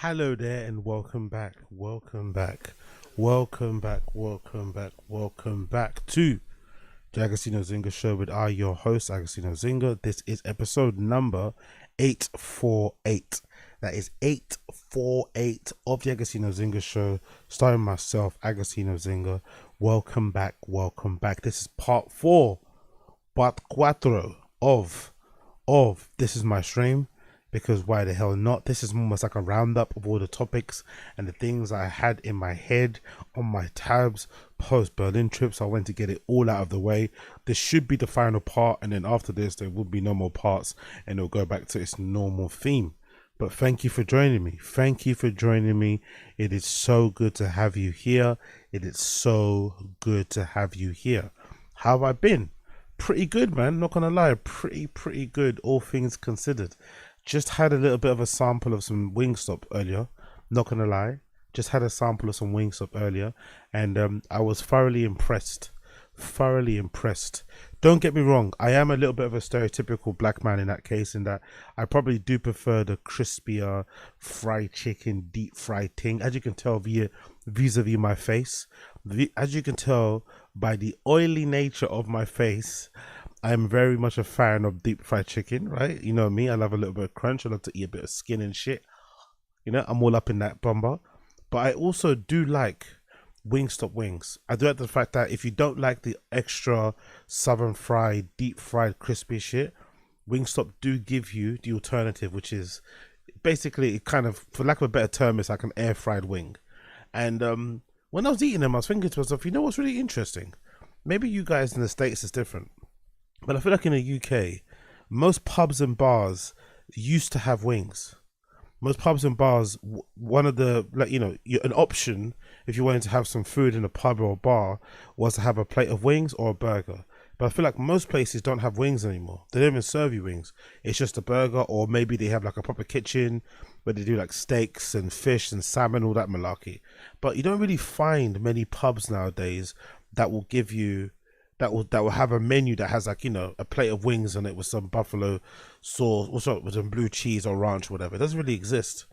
Hello there and welcome back. Welcome back to the Agostino Zinga Show with your host, Agostino Zinga. This is episode number 848. That is 848 of the Agostino Zinga Show, starring myself, Agostino Zinga. Welcome back. This is part 4, part cuatro of This Is My Stream. Because why the hell not? This is almost like a roundup of all the topics and the things I had in my head on my tabs post Berlin trips. I went to get it all out of the way. This should be the final part, and then after this there will be no more parts and it'll go back to its normal theme. But thank you for joining me. It is so good to have you here. How have I been? Pretty good, man. Not gonna lie, pretty good, all things considered. Just had a little bit of a sample of some Wingstop earlier. Not gonna lie, just had a sample of some Wingstop earlier, and I was thoroughly impressed. Don't get me wrong, I am a little bit of a stereotypical black man in that case, in that I probably do prefer the crispier fried chicken, deep fried thing. As you can tell vis-a-vis my face, as you can tell by the oily nature of my face, I'm very much a fan of deep fried chicken, right? You know me, I love a little bit of crunch. I love to eat a bit of skin and shit. You know, I'm all up in that bomber. But I also do like Wingstop wings. I do like the fact that if you don't like the extra southern fried, deep fried, crispy shit, Wingstop do give you the alternative, which is basically kind of, for lack of a better term, it's like an air fried wing. And when I was eating them, I was thinking to myself, you know what's really interesting? Maybe you guys in the States is different. But I feel like in the UK, most pubs and bars used to have wings. Most pubs and bars, one of the, like, you know, an option if you wanted to have some food in a pub or a bar was to have a plate of wings or a burger. But I feel like most places don't have wings anymore. They don't even serve you wings. It's just a burger, or maybe they have like a proper kitchen where they do like steaks and fish and salmon, all that malarkey. But you don't really find many pubs nowadays that will give you that will have a menu that has, like, you know, a plate of wings on it with some buffalo sauce, also with some blue cheese or ranch or whatever. It doesn't really exist.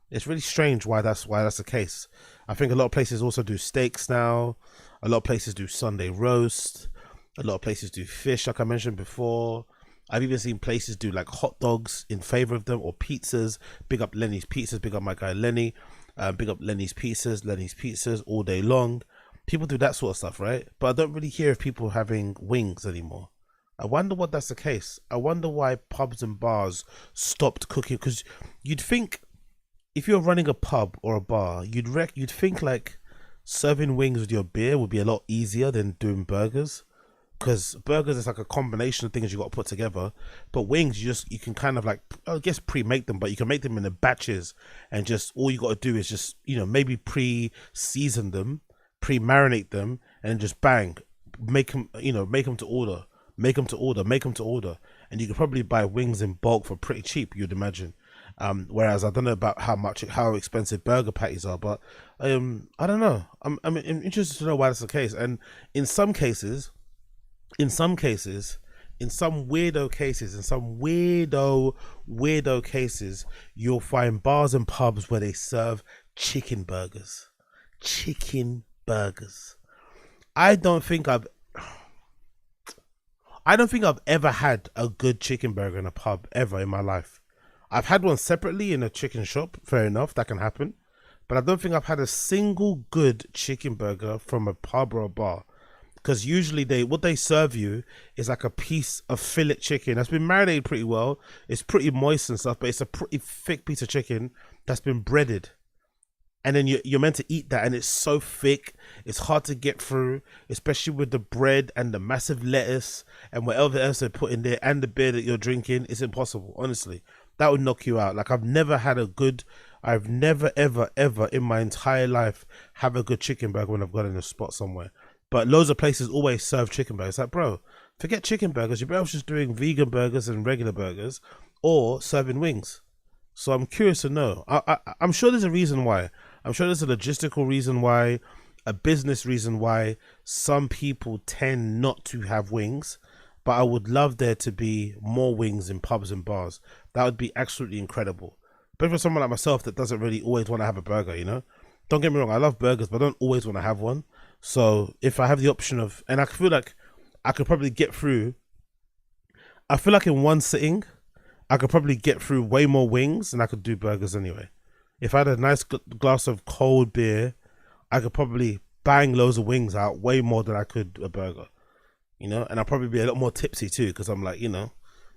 It's really strange why that's the case. I think a lot of places also do steaks now. A lot of places do Sunday roast. A lot of places do fish, like I mentioned before. I've even seen places do like hot dogs in favor of them, or pizzas. Big up Lenny's Pizzas. Big up my guy Lenny. Big up Lenny's Pizzas all day long. People do that sort of stuff, right? But I don't really hear of people having wings anymore. I wonder what that's the case. I wonder why pubs and bars stopped cooking. Because you'd think, if you're running a pub or a bar, you'd think like serving wings with your beer would be a lot easier than doing burgers. Because burgers is like a combination of things you got to put together, but wings you can kind of, like, I guess, pre-make them, but you can make them in the batches, and just all you got to do is just, you know, maybe pre-season them, pre-marinate them, and just bang, make them to order, and you could probably buy wings in bulk for pretty cheap, you'd imagine. Whereas I don't know about how expensive burger patties are, but I don't know. I'm interested to know why that's the case. And in some cases, in some weirdo cases, you'll find bars and pubs where they serve chicken burgers. I don't think I've ever had a good chicken burger in a pub ever in my life. I've had one separately in a chicken shop, fair enough, that can happen. But I don't think I've had a single good chicken burger from a pub or a bar. Because usually what they serve you is like a piece of fillet chicken that's been marinated pretty well. It's pretty moist and stuff, but it's a pretty thick piece of chicken that's been breaded. And then you're meant to eat that, and it's so thick, it's hard to get through, especially with the bread and the massive lettuce and whatever else they put in there, and the beer that you're drinking. It's impossible, honestly. That would knock you out. Like, I've never ever in my entire life have a good chicken burger when I've gone in a spot somewhere. But loads of places always serve chicken burgers. Like, bro, forget chicken burgers. You're better off just doing vegan burgers and regular burgers, or serving wings. So I'm curious to know. I'm sure there's a reason why. I'm sure there's a logistical reason why, a business reason why some people tend not to have wings. But I would love there to be more wings in pubs and bars. That would be absolutely incredible. But for someone like myself that doesn't really always want to have a burger, you know, don't get me wrong, I love burgers, but I don't always want to have one. So if I have the option of, and I feel like I could probably get through, I feel like in one sitting, I could probably get through way more wings than I could do burgers anyway. If I had a nice glass of cold beer, I could probably bang loads of wings out way more than I could a burger, you know, and I'll probably be a lot more tipsy too because I'm like, you know,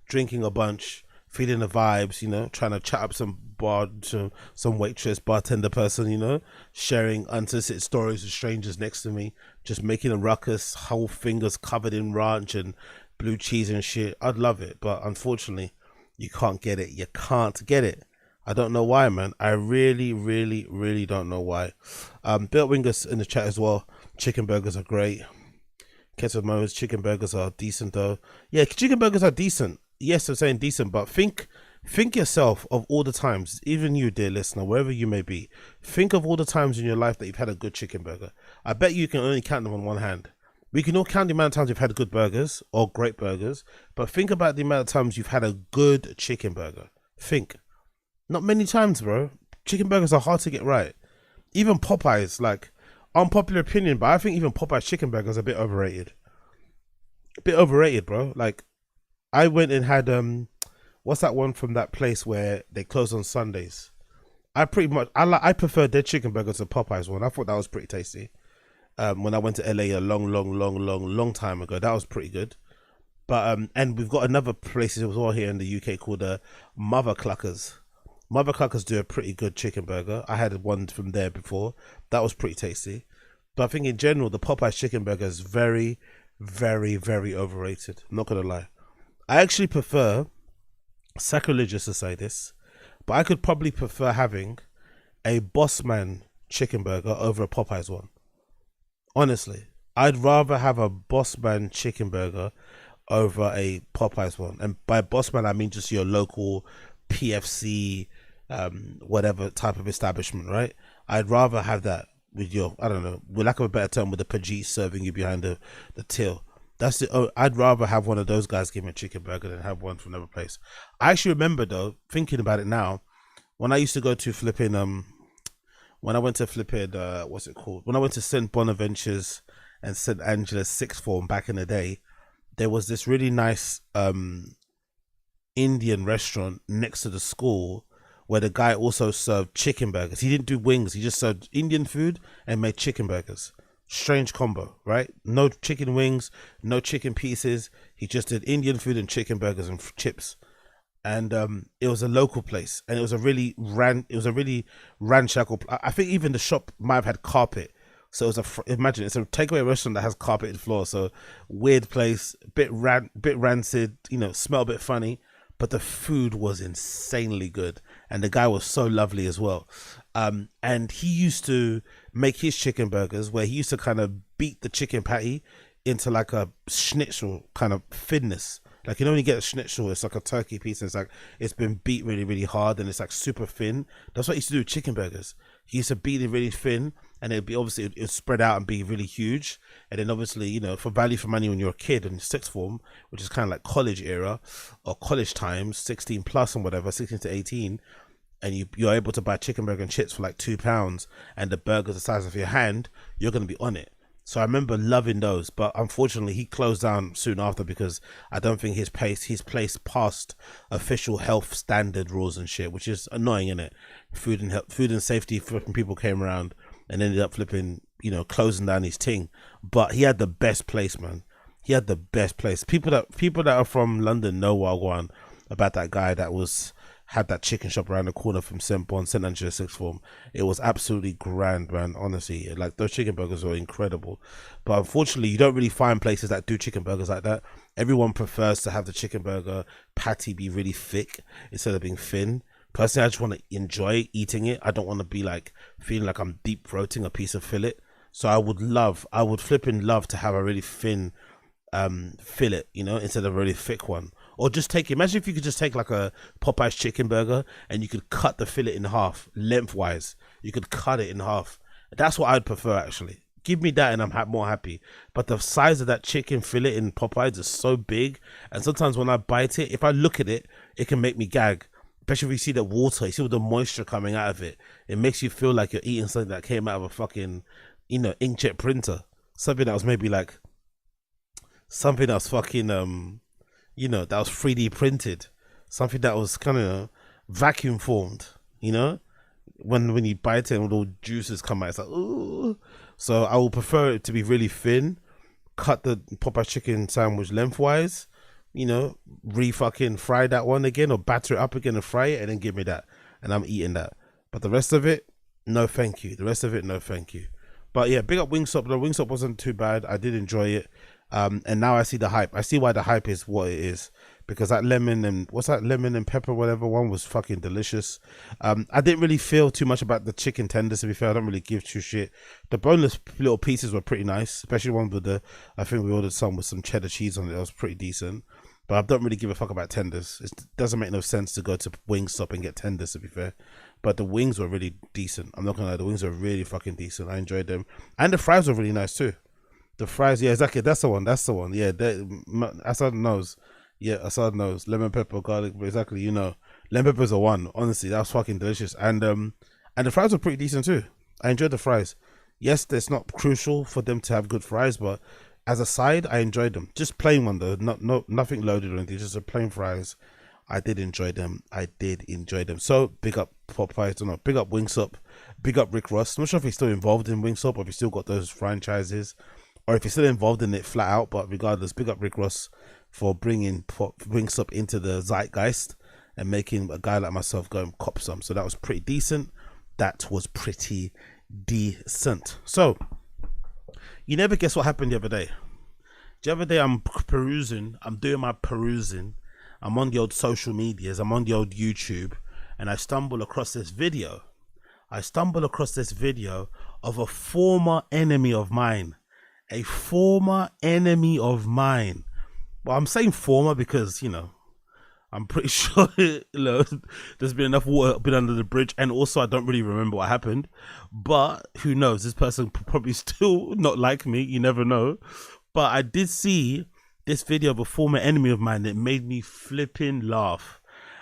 drinking a bunch, feeling the vibes, you know, trying to chat up some waitress, bartender person, you know, sharing unsolicited stories with strangers next to me, just making a ruckus, whole fingers covered in ranch and blue cheese and shit. I'd love it, but unfortunately, you can't get it. You can't get it. I don't know why, man. I really, really, really don't know why. Bill Wingers in the chat as well. Chicken burgers are great. Kettle Mose, chicken burgers are decent though. Yeah, chicken burgers are decent. Yes, I'm saying decent, but think yourself of all the times, even you, dear listener, wherever you may be, think of all the times in your life that you've had a good chicken burger. I bet you can only count them on one hand. We can all count the amount of times you've had good burgers or great burgers, but think about the amount of times you've had a good chicken burger. Think. Not many times, bro. Chicken burgers are hard to get right. Even Popeyes, like, unpopular opinion, but I think even Popeyes chicken burgers are a bit overrated. A bit overrated, bro. Like, I went and had, what's that one from that place where they close on Sundays? I prefer their chicken burgers to Popeyes one. I thought that was pretty tasty. When I went to LA a long time ago, that was pretty good. But, and we've got another place as well here in the UK called Mother Cluckers. Mother Cluckers do a pretty good chicken burger. I had one from there before. That was pretty tasty. But I think in general, the Popeyes chicken burger is very, very, very overrated. I'm not going to lie. I actually prefer, sacrilegious to say this, but I could probably prefer having a Bossman chicken burger over a Popeyes one. Honestly, I'd rather have a Bossman chicken burger over a Popeyes one. And by Bossman, I mean just your local PFC, whatever type of establishment, right? I'd rather have that with your, I don't know, with lack of a better term, with the Pajit serving you behind the till. That's it. Oh, I'd rather have one of those guys give me a chicken burger than have one from another place. I actually remember though, thinking about it now, when I used to go to flipping, when I went to flipping, what's it called? When I went to St. Bonaventure's and St. Angela's sixth form back in the day, there was this really nice Indian restaurant next to the school where the guy also served chicken burgers. He didn't do wings. He just served Indian food and made chicken burgers. Strange combo, right? No chicken wings, no chicken pieces. He just did Indian food and chicken burgers and chips. And it was a local place, and it was a really ramshackle. I think even the shop might have had carpet. So it was imagine it's a takeaway restaurant that has carpeted floor. So weird place, bit rancid, you know, smell a bit funny, but the food was insanely good, and the guy was so lovely as well. And he used to make his chicken burgers where he used to kind of beat the chicken patty into like a schnitzel kind of thinness. Like, you know, when you get a schnitzel, it's like a turkey piece, and it's like it's been beat really, really hard, and it's like super thin. That's what he used to do with chicken burgers. He used to beat it really thin, and it'd be obviously it'd spread out and be really huge. And then obviously, you know, for value for money when you're a kid in sixth form, which is kind of like college era or college times, 16 plus and whatever, 16 to 18, and you're able to buy chicken burger and chips for like £2, and the burger's the size of your hand, you're gonna be on it. So I remember loving those, but unfortunately he closed down soon after because I don't think his place passed official health standard rules and shit, which is annoying, isn't it? Food and safety flipping people came around and ended up flipping, you know, closing down his ting. But he had the best place, man. He had the best place. People that are from London know Wagwan about that guy that had that chicken shop around the corner from St. Angela sixth form. It was absolutely grand, man. Honestly, like those chicken burgers were incredible. But unfortunately, you don't really find places that do chicken burgers like that. Everyone prefers to have the chicken burger patty be really thick instead of being thin. Personally, I just want to enjoy eating it. I don't want to be like feeling like I'm deep throating a piece of fillet. So I would flipping love to have a really thin fillet, you know, instead of a really thick one. Or just imagine if you could just take like a Popeye's chicken burger and you could cut the fillet in half lengthwise. You could cut it in half. That's what I'd prefer, actually. Give me that and I'm more happy. But the size of that chicken fillet in Popeyes is so big, and sometimes when I bite it, if I look at it, it can make me gag. especially if you see the water, you see all the moisture coming out of it. It makes you feel like you're eating something that came out of a fucking, inkjet printer. Something that was maybe like something that was fucking that was 3D printed. Something that was kind of vacuum formed. When you bite it and all juices come out, it's like ooh. So I will prefer it to be really thin. Cut the Popeye chicken sandwich lengthwise. Fucking fry that one again or batter it up again and fry it and then give me that. And I'm eating that. But the rest of it, no thank you. No thank you. But yeah, big up Wingstop. The Wingstop wasn't too bad. I did enjoy it. And now I see the hype. I see why the hype is what it is. Because that lemon and pepper, whatever one was fucking delicious. I didn't really feel too much about the chicken tenders, to be fair. I don't really give two shit. The boneless little pieces were pretty nice, especially one with I think we ordered some with some cheddar cheese on it. That was pretty decent. But I don't really give a fuck about tenders. It doesn't make no sense to go to Wingstop and get tenders, to be fair. But the wings were really decent. I'm not gonna lie, the wings were really fucking decent. I enjoyed them. And the fries were really nice too. The fries, yeah, exactly. That's the one. Yeah, Assad knows. Yeah, Assad knows. Lemon pepper, garlic, exactly. Lemon pepper's a one. Honestly, that was fucking delicious. And the fries were pretty decent too. I enjoyed the fries. Yes, it's not crucial for them to have good fries, but as a side, I enjoyed them. Just plain one though, nothing loaded or anything. Just a plain fries. I did enjoy them. So big up Popeyes, big up Wingstop, big up Rick Ross. I'm not sure if he's still involved in Wingstop or if he's still got those franchises, or if he's still involved in it flat out. But regardless, big up Rick Ross for bringing Wingstop into the zeitgeist and making a guy like myself go and cop some. So that was pretty decent. So you never guess what happened the other day. The other day I'm doing my perusing. I'm on the old social medias. I'm on the old YouTube, and I stumble across this video. Of a former enemy of mine. Well, I'm saying former because, I'm pretty sure there's been enough water been under the bridge, and also I don't really remember what happened. But who knows? This person probably still not like me. You never know. But I did see this video of a former enemy of mine that made me flipping laugh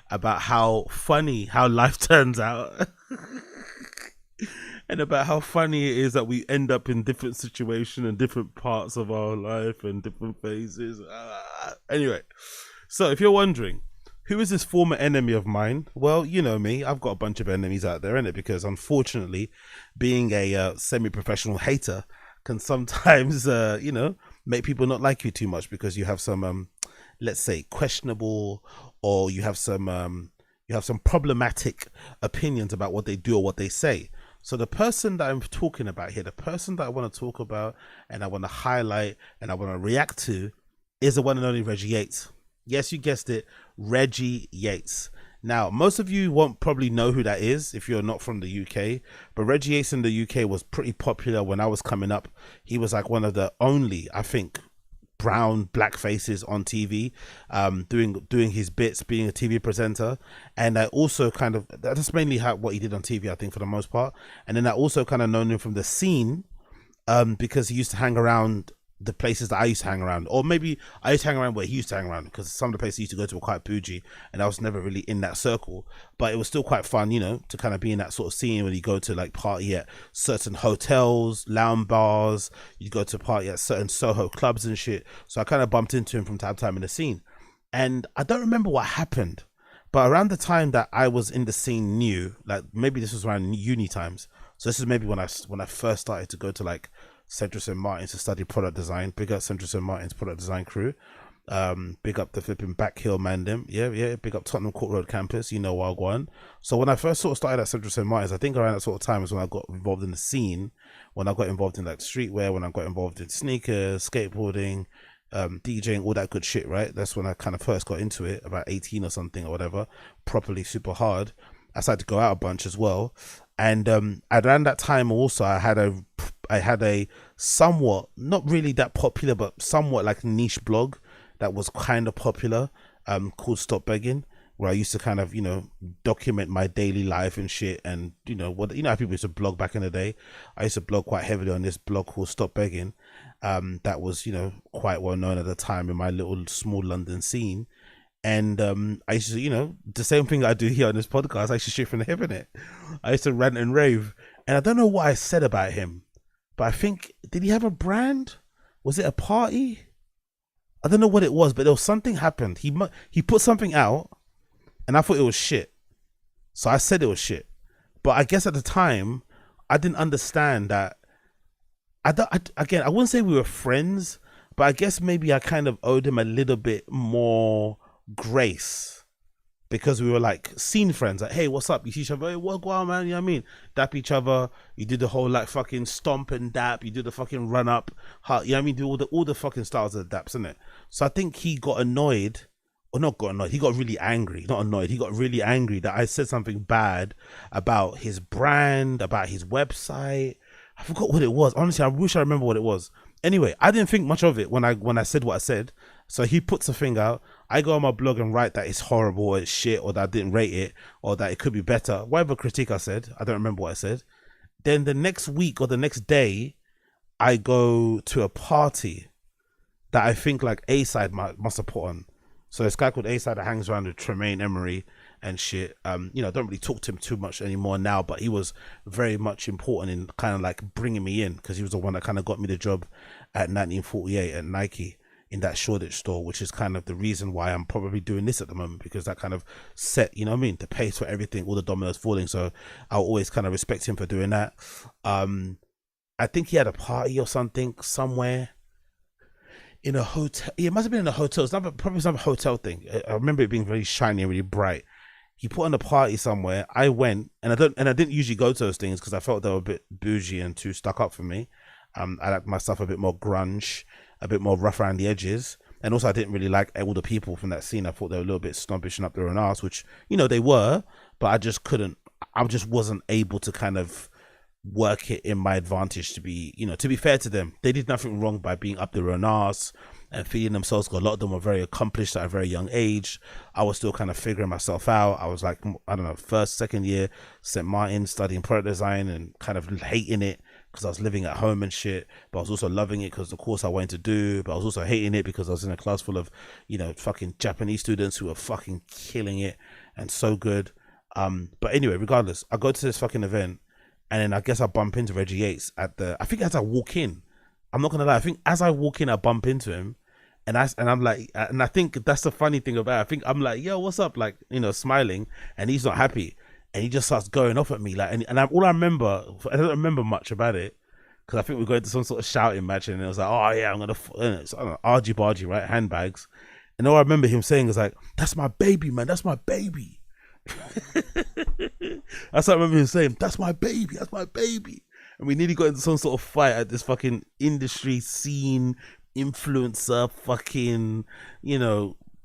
about how funny how life turns out. And about how funny it is that we end up in different situations and different parts of our life and different phases. Anyway, so if you're wondering, who is this former enemy of mine? Well, you know me. I've got a bunch of enemies out there, innit? Because unfortunately, being a semi-professional hater can sometimes, make people not like you too much because you have some, let's say, questionable, or you have some problematic opinions about what they do or what they say. So the person that I'm talking about here, the person that I want to talk about and I want to highlight and I want to react to is the one and only Reggie Yates. Yes, you guessed it, Reggie Yates. Now, most of you won't probably know who that is if you're not from the UK, but Reggie Yates in the UK was pretty popular when I was coming up. He was like one of the only, I think, black faces on TV, doing his bits, being a TV presenter. And I also that's mainly what he did on TV, I think, for the most part. And then I also kind of known him from the scene, because he used to hang around the places that I used to hang around, or maybe I used to hang around where he used to hang around, because some of the places he used to go to were quite bougie and I was never really in that circle. But it was still quite fun, to kind of be in that sort of scene when you go to like party at certain hotels, lounge bars, you go to party at certain Soho clubs and shit. So I kind of bumped into him from time to time in the scene, and I don't remember what happened, but around the time that I was in the scene new, like maybe this was around uni times. So this is maybe when I first started to go to like Central St. Martin's to study product design. Big up Central St. Martin's product design crew. Big up the flipping back hill man them. Yeah. Big up Tottenham Court Road campus. Wagwan. So when I first sort of started at Central St. Martin's, I think around that sort of time is when I got involved in the scene. When I got involved in like streetwear, when I got involved in sneakers, skateboarding, DJing, all that good shit, right? That's when I kind of first got into it, about 18 or something or whatever, properly super hard. I started to go out a bunch as well. And around that time also, I had a somewhat, not really that popular, but somewhat like niche blog that was kind of popular, called Stop Begging, where I used to kind of, document my daily life and shit. And, how people used to blog back in the day. I used to blog quite heavily on this blog called Stop Begging. That was, quite well known at the time in my little small London scene. And I used to, the same thing I do here on this podcast. I used to shoot from the hip in it. I used to rant and rave, and I don't know what I said about him, but I think, did he have a brand? Was it a party? I don't know what it was, but there was something happened. He put something out, and I thought it was shit, so I said it was shit. But I guess at the time, I didn't understand that. Again, I wouldn't say we were friends, but I guess maybe I kind of owed him a little bit more grace because we were like scene friends. Like, hey, what's up? You see each other, hey, what go on, man? You know what I mean? Dap each other. You did the whole like fucking stomp and dap. You do the fucking run up. You know what I mean? Do all the fucking styles of the daps, isn't it? So I think he got annoyed. Or not got annoyed, he got really angry. Not annoyed, he got really angry that I said something bad about his brand, about his website. I forgot what it was. Honestly, I wish I remember what it was. Anyway, I didn't think much of it when I said what I said. So he puts a thing out. I go on my blog and write that it's horrible, or it's shit, or that I didn't rate it, or that it could be better. Whatever critique I said, I don't remember what I said. Then the next week or the next day, I go to a party that I think like A-Side must have put on. So this guy called A-Side that hangs around with Tremaine Emery and shit. I don't really talk to him too much anymore now, but he was very much important in kind of like bringing me in, because he was the one that kind of got me the job at 1948 at Nike in that Shoreditch store, which is kind of the reason why I'm probably doing this at the moment, because that kind of set, the pace for everything, all the dominoes falling. So I'll always kind of respect him for doing that. I think he had a party or something somewhere. In a hotel, it must have been in a hotel. It's probably some hotel thing. I remember it being very shiny and really bright. He put on a party somewhere. I went, and I didn't usually go to those things because I felt they were a bit bougie and too stuck up for me. I like my stuff a bit more grunge, a bit more rough around the edges, and also I didn't really like all the people from that scene. I thought they were a little bit snobbish and up their own arse, which they were, but I just couldn't. I just wasn't able to kind of work it in my advantage to be, to be fair to them. They did nothing wrong by being up their own arse and feeling themselves, because a lot of them were very accomplished at a very young age. I was still kind of figuring myself out. I was like, I don't know, first, second year, St. Martin, studying product design and kind of hating it because I was living at home and shit, but I was also loving it because the course I wanted to do, but I was also hating it because I was in a class full of, fucking Japanese students who were fucking killing it and so good. But anyway, regardless, I go to this fucking event, and then I guess I bump into Reggie Yates I think as I walk in, I'm not gonna lie, I think as I walk in, I bump into him, and I'm like, and I think that's the funny thing about it. I think I'm like, yo, what's up? Like, smiling, and he's not happy, and he just starts going off at me, like, all I remember, I don't remember much about it, because I think we go into some sort of shouting match, and it was like, oh yeah, I'm gonna, it's, I don't know, argy bargy, right, handbags, and all I remember him saying is like, that's my baby, man, that's my baby. That's what I remember him saying, that's my baby, and we nearly got into some sort of fight at this fucking industry scene influencer fucking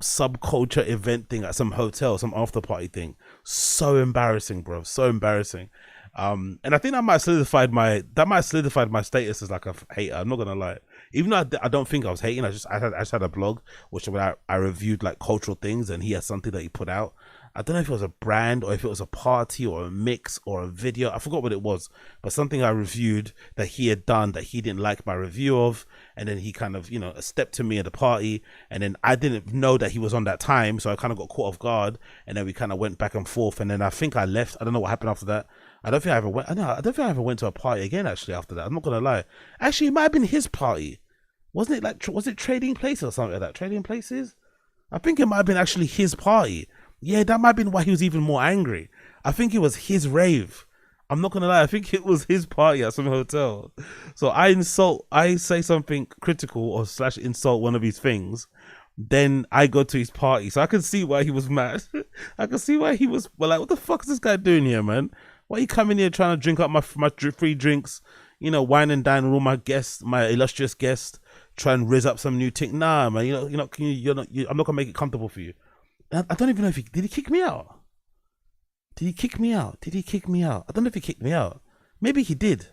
subculture event thing at some hotel, some after party thing. So embarrassing, bro, so embarrassing. And I think that might have solidified my status as like a hater. I'm not gonna lie, even though I don't think I was hating. I just had a blog which I reviewed like cultural things, and he had something that he put out. I don't know if it was a brand or if it was a party or a mix or a video. I forgot what it was, but something I reviewed that he had done that he didn't like my review of. And then he kind of, stepped to me at the party, and then I didn't know that he was on that time. So I kind of got caught off guard, and then we kind of went back and forth. And then I think I left. I don't know what happened after that. I don't think I ever went to a party again, actually, after that. I'm not going to lie. Actually, it might have been his party. Wasn't it like, was it Trading Places or something like that? Trading Places? I think it might have been actually his party. Yeah, that might have been why he was even more angry. I think it was his rave. I'm not gonna lie, I think it was his party at some hotel. So I say something critical or / insult one of his things, then I go to his party. So I can see why he was mad. I can see why he was like, what the fuck is this guy doing here, man? Why are you coming here trying to drink up my free drinks? Wine and dine with all my guests, my illustrious guests, try and riz up some new thing. Nah, man, I'm not gonna make it comfortable for you. I don't even know if did he kick me out? Did he kick me out? I don't know if he kicked me out. Maybe he did.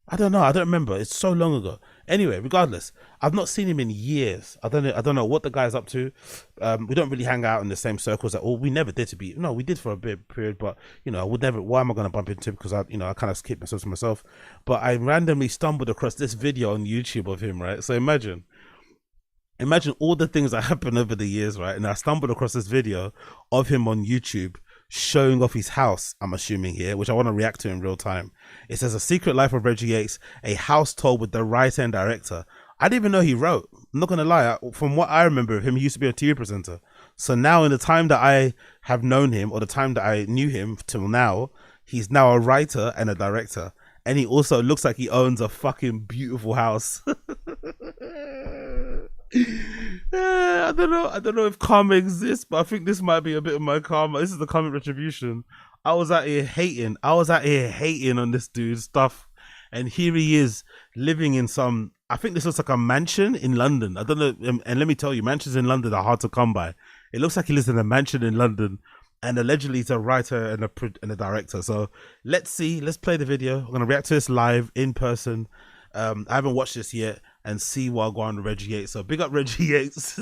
I don't know. I don't remember. It's so long ago. Anyway, regardless, I've not seen him in years. I don't know what the guy's up to. We don't really hang out in the same circles at all. We never did we did for a bit period, but I would never. Why am I going to bump into him? Because I kind of keep myself to myself. But I randomly stumbled across this video on YouTube of him, right? So imagine Imagine all the things that happened over the years, right? And I stumbled across this video of him on YouTube showing off his house, I'm assuming here, which I want to react to in real time. It says, A Secret Life of Reggie Yates, a house told with the writer and director. I didn't even know he wrote. I'm not going to lie. From what I remember of him, he used to be a TV presenter. So now in the time that I have known him, or the time that I knew him till now, he's now a writer and a director. And he also looks like he owns a fucking beautiful house. I don't know if karma exists, but I think this might be a bit of my karma. This is the karmic retribution. I was out here hating on this dude's stuff, and here he is living in some, I think this looks like a mansion in London. I don't know, and let me tell you, mansions in London are hard to come by. It looks like he lives in a mansion in London, and allegedly he's a writer and a director. So let's play the video. I'm gonna react to this live in person. I haven't watched this yet, and see what I'll go on to Reggie Yates. So big up Reggie Yates.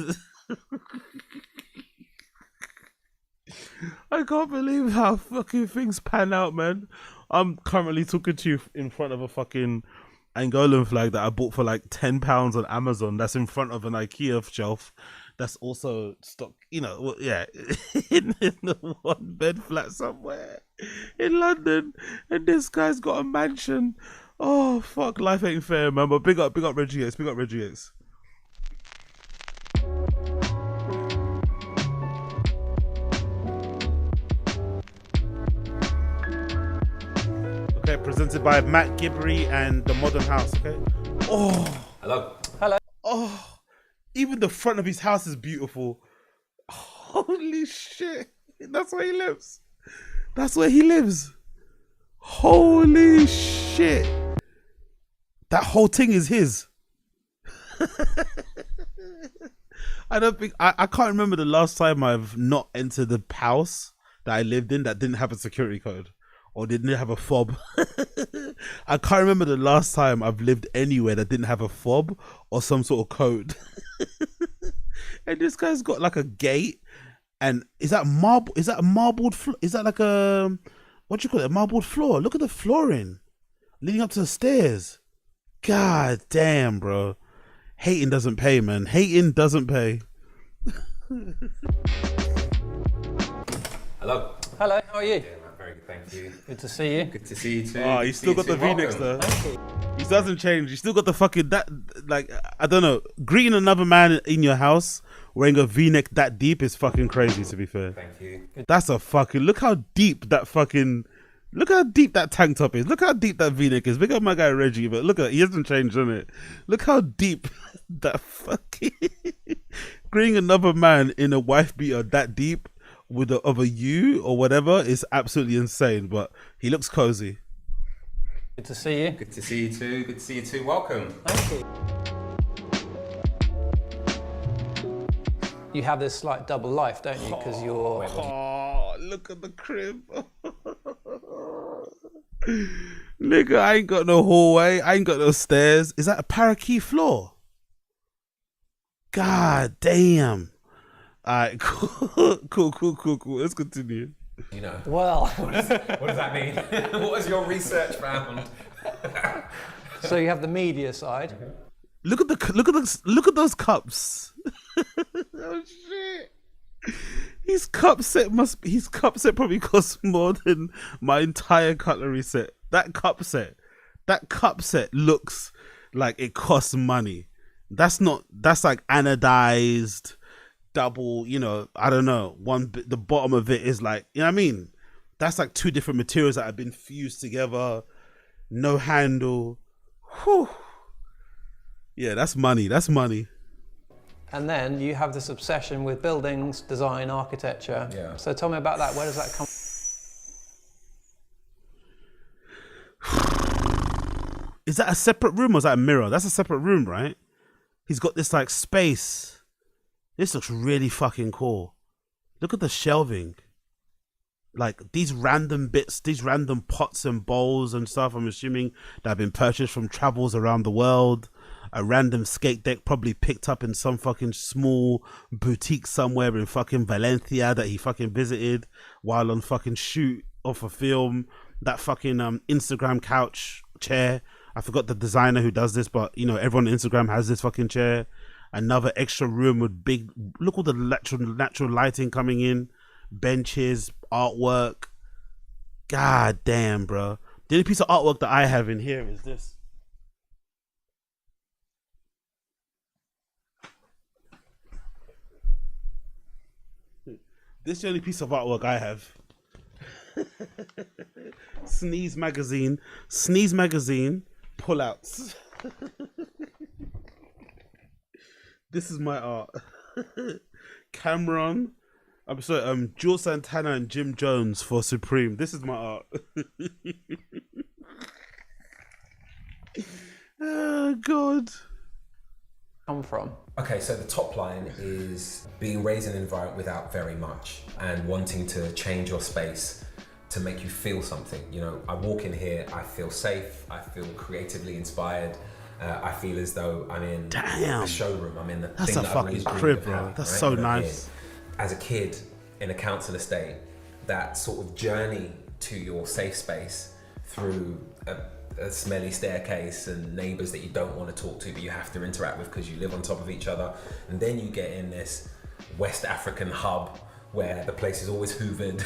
I can't believe how fucking things pan out, man. I'm currently talking to you in front of a fucking Angolan flag that I bought for like £10 on Amazon. That's in front of an IKEA shelf. That's also stock, you know, yeah, in a one bed flat somewhere in London. And this guy's got a mansion. Oh, fuck, life ain't fair, man. But big up Reggie Yates, big up Reggie Yates. Okay, presented by Matt Gibbery and The Modern House, okay? Oh. Hello. Oh, even the front of his house is beautiful. Holy shit. That's where he lives. That's where he lives. Holy shit. That whole thing is his. I don't think, I can't remember the last time I've not entered the house that I lived in that didn't have a security code or didn't have a fob. I can't remember the last time I've lived anywhere that didn't have a fob or some sort of code. And this guy's got like a gate, and is that a marbled floor? Is that like a, what do you call it, a marbled floor? Look at the flooring leading up to the stairs. God damn, bro. Hating doesn't pay, man. Hating doesn't pay. Hello. Hello, how are you? Yeah, I'm very good, thank you. Good to see you. Good to see you too. Oh, he's still got the V-necks though. Thank you. He doesn't change. You still got the fucking, that, like, I don't know. Greeting another man in your house wearing a V-neck that deep is fucking crazy, to be fair. Thank you. That's a fucking, look how deep that fucking, look how deep that tank top is. Look how deep that V-neck is. Big up my guy Reggie, but look at, he hasn't changed, on it. Look how deep that fucking, greeting another man in a wife beater that deep with of a U or whatever is absolutely insane, but he looks cozy. Good to see you. Good to see you too. Good to see you too. Welcome. Thank you. You have this slight double life, don't you? Because you're... Oh, look at the crib. Nigga, I ain't got no hallway. I ain't got no stairs. Is that a parakeet floor? God damn. Alright, cool. Let's continue. You know. Well... What does that mean? What has your research found? So you have the media side. Look at those cups. Oh shit. His cup set probably costs more than my entire cutlery set. That cup set looks like it costs money. That's like anodized double, you know, I don't know, the bottom of it is like, you know what I mean? That's like two different materials that have been fused together. No handle. Whew. Yeah, that's money. And then you have this obsession with buildings, design, architecture. Yeah. So tell me about that. Where does that come from? Is that a separate room or is that a mirror? That's a separate room, right? He's got this like space. This looks really fucking cool. Look at the shelving. Like these random bits, these random pots and bowls and stuff, I'm assuming that have been purchased from travels around the world. A random skate deck probably picked up in some fucking small boutique somewhere in fucking Valencia that he fucking visited while on fucking shoot off a film. That fucking Instagram couch chair. I forgot the designer who does this, but you know, everyone on Instagram has this fucking chair. another extra room with big. Look all the natural lighting coming in, benches, artwork. God damn, bro. The only piece of artwork that I have in here is this. This is the only piece of artwork I have. Sneeze magazine, pullouts. This is my art. Cameron, I'm sorry, Jules Santana and Jim Jones for Supreme. This is my art. Oh God. Come from? Okay, so the top line is being raised in an environment without very much and wanting to change your space to make you feel something. You know, I walk in here, I feel safe, I feel creatively inspired. I feel as though I'm in a showroom. I'm in the That's thing a that fucking I've always crib, dreamed of bro. having, That's right? so You know, nice. As a kid in a council estate, that sort of journey to your safe space through a smelly staircase and neighbours that you don't want to talk to, but you have to interact with because you live on top of each other, and then you get in this West African hub where the place is always hoovered.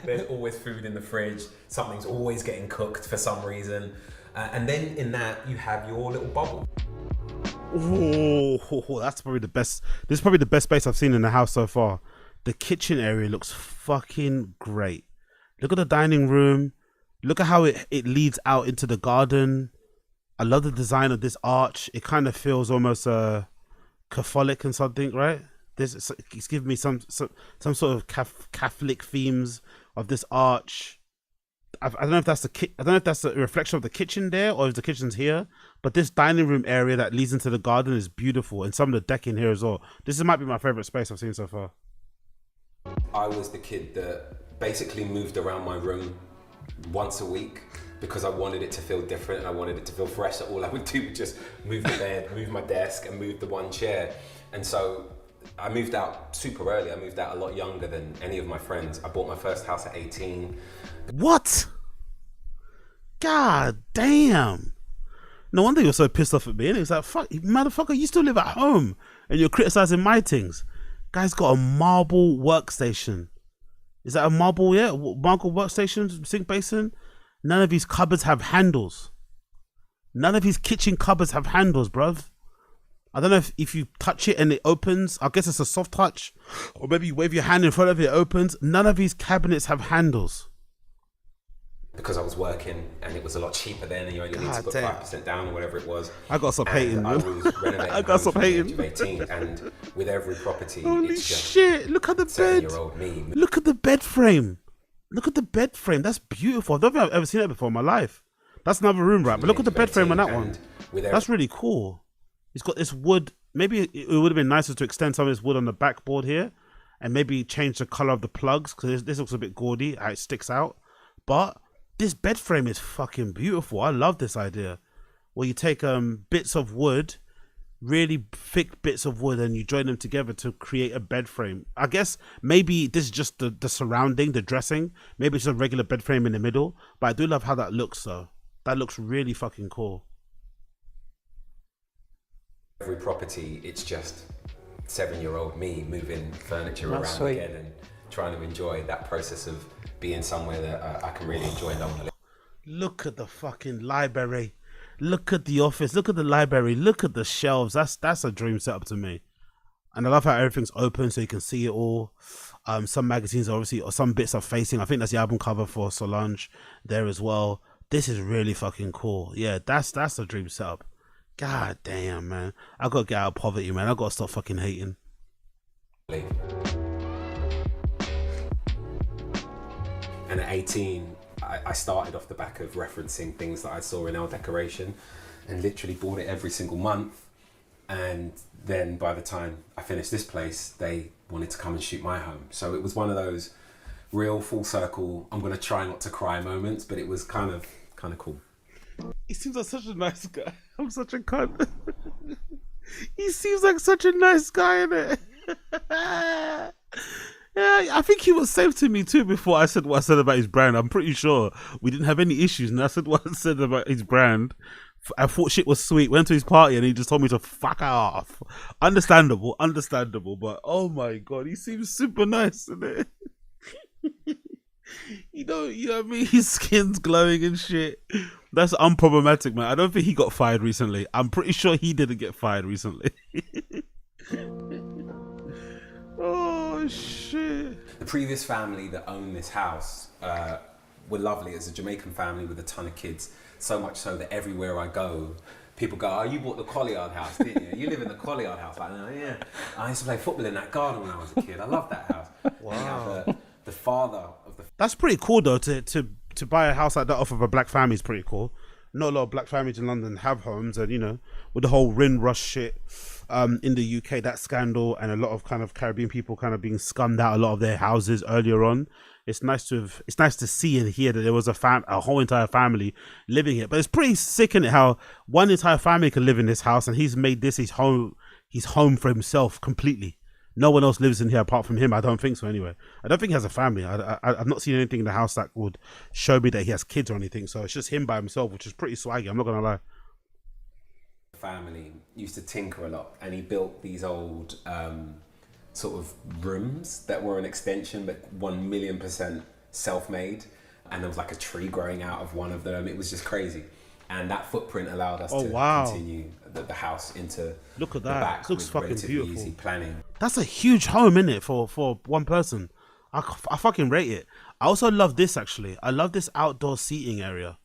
There's always food in the fridge. Something's always getting cooked for some reason. And then in that, you have your little bubble. Oh, that's probably the best. This is probably the best space I've seen in the house so far. The kitchen area looks fucking great. Look at the dining room. Look at how it leads out into the garden. I love the design of this arch. It kind of feels almost Catholic and something, right? It's giving me some sort of Catholic themes of this arch. I don't know if that's a reflection of the kitchen there or if the kitchen's here, but this dining room area that leads into the garden is beautiful, and some of the decking here as well. This might be my favorite space I've seen so far. I was the kid that basically moved around my room once a week because I wanted it to feel different and I wanted it to feel fresh. So all I would do was just move the bed, move my desk, and move the one chair. And so I moved out super early. I moved out a lot younger than any of my friends. I bought my first house at 18. What? God damn. No wonder you're so pissed off at me. And it's like, fuck, motherfucker, you still live at home and you're criticizing my things. Guy's got a marble workstation. Is that a marble, yeah? Marble workstation, sink basin? None of these cupboards have handles. None of his kitchen cupboards have handles, bruv. I don't know if you touch it and it opens. I guess it's a soft touch. Or maybe you wave your hand in front of it, it opens. None of these cabinets have handles. Because I was working and it was a lot cheaper then, and you only need to put 5% down or whatever it was. I got to stop hating. I was renovating I got to stop hating. Age of 18, and with every property, Holy it's just shit! Look at the bed. 7-year-old me. Look at the bed frame. Look at the bed frame. That's beautiful. I don't think I've ever seen that before in my life. That's another room, right? But look at the bed frame on that one. That's really cool. It's got this wood. Maybe it would have been nicer to extend some of this wood on the backboard here, and maybe change the color of the plugs because this looks a bit gaudy. How it sticks out, but this bed frame is fucking beautiful. I love this idea. Where you take bits of wood, really thick bits of wood, and you join them together to create a bed frame. I guess maybe this is just the surrounding, the dressing. Maybe it's a regular bed frame in the middle. But I do love how that looks though. That looks really fucking cool. Every property, it's just 7-year-old me moving furniture around sweet. again and trying to enjoy that process of being somewhere that I can really enjoy and don't want to live. Look at the fucking library. Look at the office. Look at the library. Look at the shelves. That's a dream setup to me. And I love how everything's open so you can see it all. Some magazines obviously, or some bits are facing. I think that's the album cover for Solange there as well. This is really fucking cool. Yeah, that's a dream setup. God damn, man. I gotta get out of poverty, man. I gotta stop fucking hating. And at 18, I started off the back of referencing things that I saw in our decoration and literally bought it every single month. And then by the time I finished this place, they wanted to come and shoot my home. So it was one of those real full circle, I'm gonna try not to cry moments, but it was kind of cool. He seems like such a nice guy. I'm such a cunt. He seems like such a nice guy, innit? Yeah, I think he was safe to me too before I said what I said about his brand. I'm pretty sure we didn't have any issues, and I said what I said about his brand I thought shit was sweet. Went to his party and he just told me to fuck off. Understandable, but oh my god, he seems super nice, isn't it? You know what I mean? His skin's glowing and shit. That's unproblematic, man. I don't think he got fired recently. I'm pretty sure he didn't get fired recently. Oh shit. The previous family that owned this house were lovely. It's a Jamaican family with a ton of kids. So much so that everywhere I go, people go, "Oh, you bought the Colliard house, didn't you? You live in the Colliard house." Like, "Oh, yeah. I used to play football in that garden when I was a kid. I love that house." Wow. The father of the That's pretty cool though. To buy a house like that off of a black family is pretty cool. Not a lot of black families in London have homes, and you know, with the whole Windrush shit in the UK, that scandal, and a lot of kind of Caribbean people kind of being scummed out a lot of their houses earlier on. It's nice to see and hear that there was a whole entire family living here. But it's pretty sick, isn't it, how one entire family can live in this house, and he's made this his home for himself completely. No one else lives in here apart from him. I don't think so anyway. I don't think he has a family. I've not seen anything in the house that would show me that he has kids or anything. So it's just him by himself, which is pretty swaggy. I'm not going to lie. family used to tinker a lot, and he built these old sort of rooms that were an extension, but 1,000,000% self-made. And there was like a tree growing out of one of them. It was just crazy. And that footprint allowed us to continue the house into Look at the that. back It looks with fucking relatively beautiful. easy planning. That's a huge home, isn't it, for one person? I fucking rate it. I also love this, actually. I love this outdoor seating area.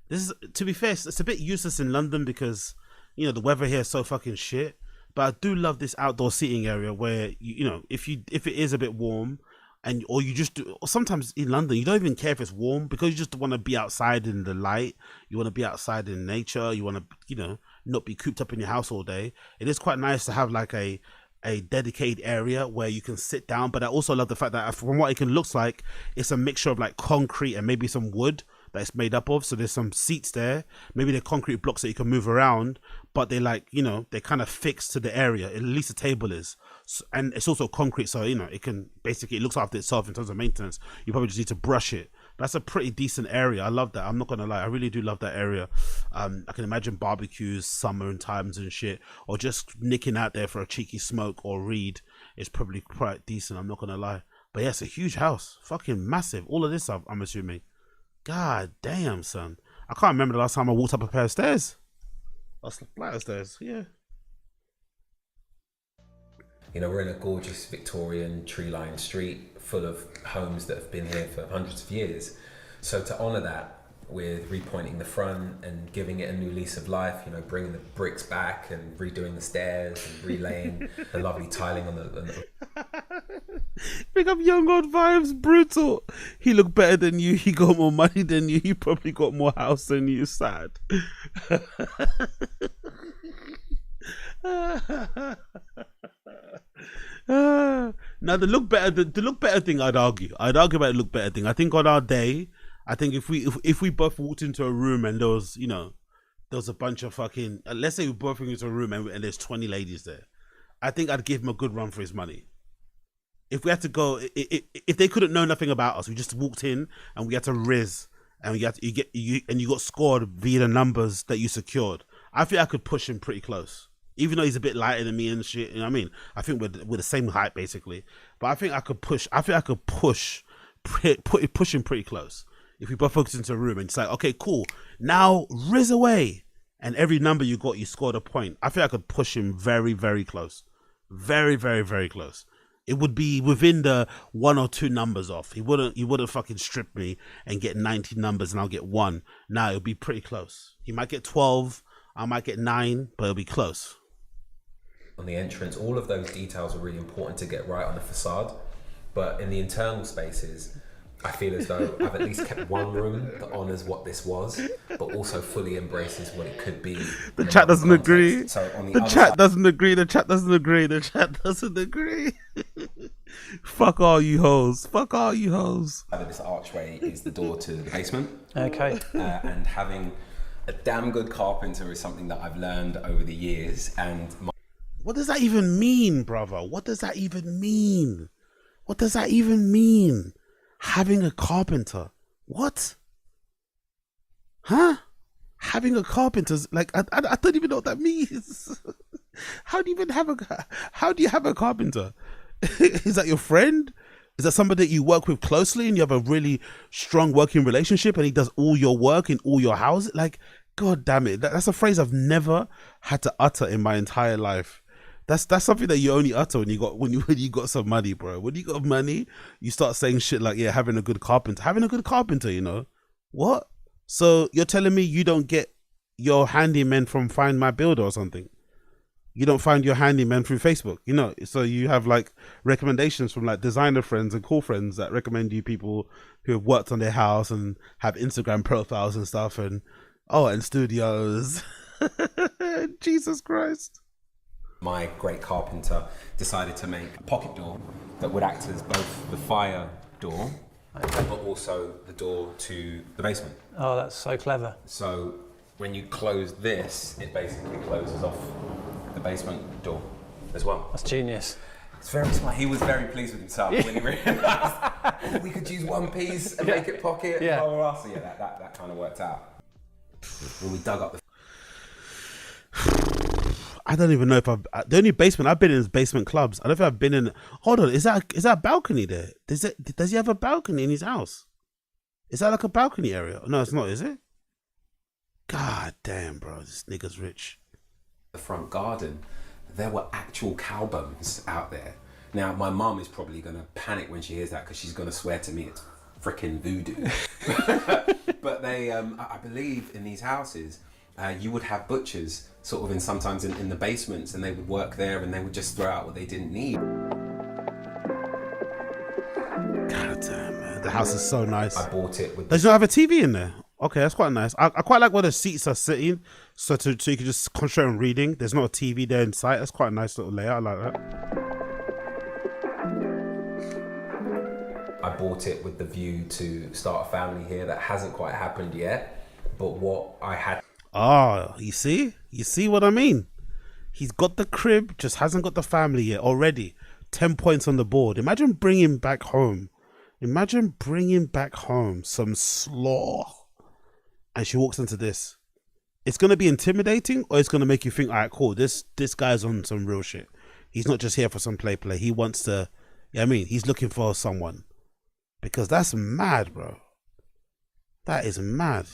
This is, to be fair, it's a bit useless in London because, you know, the weather here is so fucking shit. But I do love this outdoor seating area where, you know, if it is a bit warm, or sometimes in London you don't even care if it's warm because you just want to be outside in the light, you want to be outside in nature, you want to, you know, not be cooped up in your house all day. It is quite nice to have like a dedicated area where you can sit down. But I also love the fact that from what it can looks like, it's a mixture of like concrete and maybe some wood that it's made up of. So there's some seats there, maybe they're concrete blocks that you can move around, but they like, you know, they're kind of fixed to the area, at least the table is. So, and it's also concrete, so, you know, it can basically, it looks after itself in terms of maintenance. You probably just need to brush it. That's a pretty decent area. I love that. I'm not gonna lie, I really do love that area. I can imagine barbecues, summer and times and shit, or just nicking out there for a cheeky smoke or read is probably quite decent. I'm not gonna lie. But yeah, it's a huge house, fucking massive. All of this, I'm assuming. God damn, son. I can't remember the last time I walked up a pair of stairs. A flight of stairs, yeah. You know, we're in a gorgeous Victorian tree-lined street full of homes that have been here for hundreds of years. So to honour that with repointing the front and giving it a new lease of life, you know, bringing the bricks back and redoing the stairs and relaying the lovely tiling on the Pick up young old vibes, brutal. He looked better than you, he got more money than you, he probably got more house than you, sad. Now the look better thing, I'd argue about the look better thing. I think on our day, I think if we both walked into a room and there was, you know, there was a bunch of fucking, let's say we both went into a room and there's 20 ladies there, I think I'd give him a good run for his money. If we had to go, if they couldn't know nothing about us, we just walked in and we had to riz, and you got scored via the numbers that you secured, I think I could push him pretty close. Even though he's a bit lighter than me and shit, you know what I mean? I think we're the same height basically, but I think I could push him pretty close. If we both focus into a room and it's like, okay, cool, now riz away, and every number you got, you scored a point. I think I could push him very, very close, very, very, very close. It would be within the 1 or 2 numbers off. He wouldn't fucking strip me and get 90 numbers and I'll get 1. Nah, it'll be pretty close. He might get 12, I might get 9, but it'll be close. On the entrance, all of those details are really important to get right on the facade. But in the internal spaces, I feel as though I've at least kept one room that honours what this was, but also fully embraces what it could be. The chat doesn't agree. So on The chat doesn't agree. The chat doesn't agree. Fuck all you hoes. Fuck all you hoes. This archway is the door to the basement. Okay. And having a damn good carpenter is something that I've learned over the years. And What does that even mean, brother? What does that even mean? What does that even mean? Having a carpenter? What? Huh? having a carpenter's like I don't even know what that means. How do you even have a? How do you have a carpenter? Is that your friend? Is that somebody that you work with closely and you have a really strong working relationship and he does all your work in all your houses? Like, God damn it. That's a phrase I've never had to utter in my entire life. That's something that you only utter when you got some money, bro. When you got money, you start saying shit like, yeah, having a good carpenter, you know? What? So you're telling me you don't get your handyman from Find My Builder or something? You don't find your handyman through Facebook, you know? So you have like recommendations from like designer friends and cool friends that recommend you people who have worked on their house and have Instagram profiles and stuff and studios. Jesus Christ. My great carpenter decided to make a pocket door that would act as both the fire door, but also the door to the basement. Oh, that's so clever. So when you close this, it basically closes off the basement door as well. That's genius. It's very smart. He was very pleased with himself when he realised we could use one piece and make it pocket. Yeah. Blah, blah, blah. So yeah, that kind of worked out. When we dug up the I don't even know if the only basement I've been in is basement clubs. I don't think I've been in. Hold on, is that a balcony there? Does he have a balcony in his house? Is that like a balcony area? No, it's not, is it? God damn, bro, this nigga's rich. the front garden, there were actual cow bones out there. Now, my mum is probably going to panic when she hears that because she's going to swear to me it's freaking voodoo. But they, I believe in these houses, you would have butchers sort of sometimes in the basements, and they would work there and they would just throw out what they didn't need. God damn, man. The house is so nice. I bought it with... Does it not have a TV in there? Okay, that's quite nice. I quite like where the seats are sitting, so you can just concentrate on reading. There's not a TV there in sight. That's quite a nice little layout. I like that. I bought it with the view to start a family here. That hasn't quite happened yet, but what I had... Oh, you see what I mean? He's got the crib, just hasn't got the family yet. Already 10 points on the board. Imagine bringing back home some slaw, and she walks into this. It's going to be intimidating, or it's going to make you think, all right, cool, this guy's on some real shit. He's not just here for some play. He wants to, he's looking for someone. Because that's mad, bro. That is mad.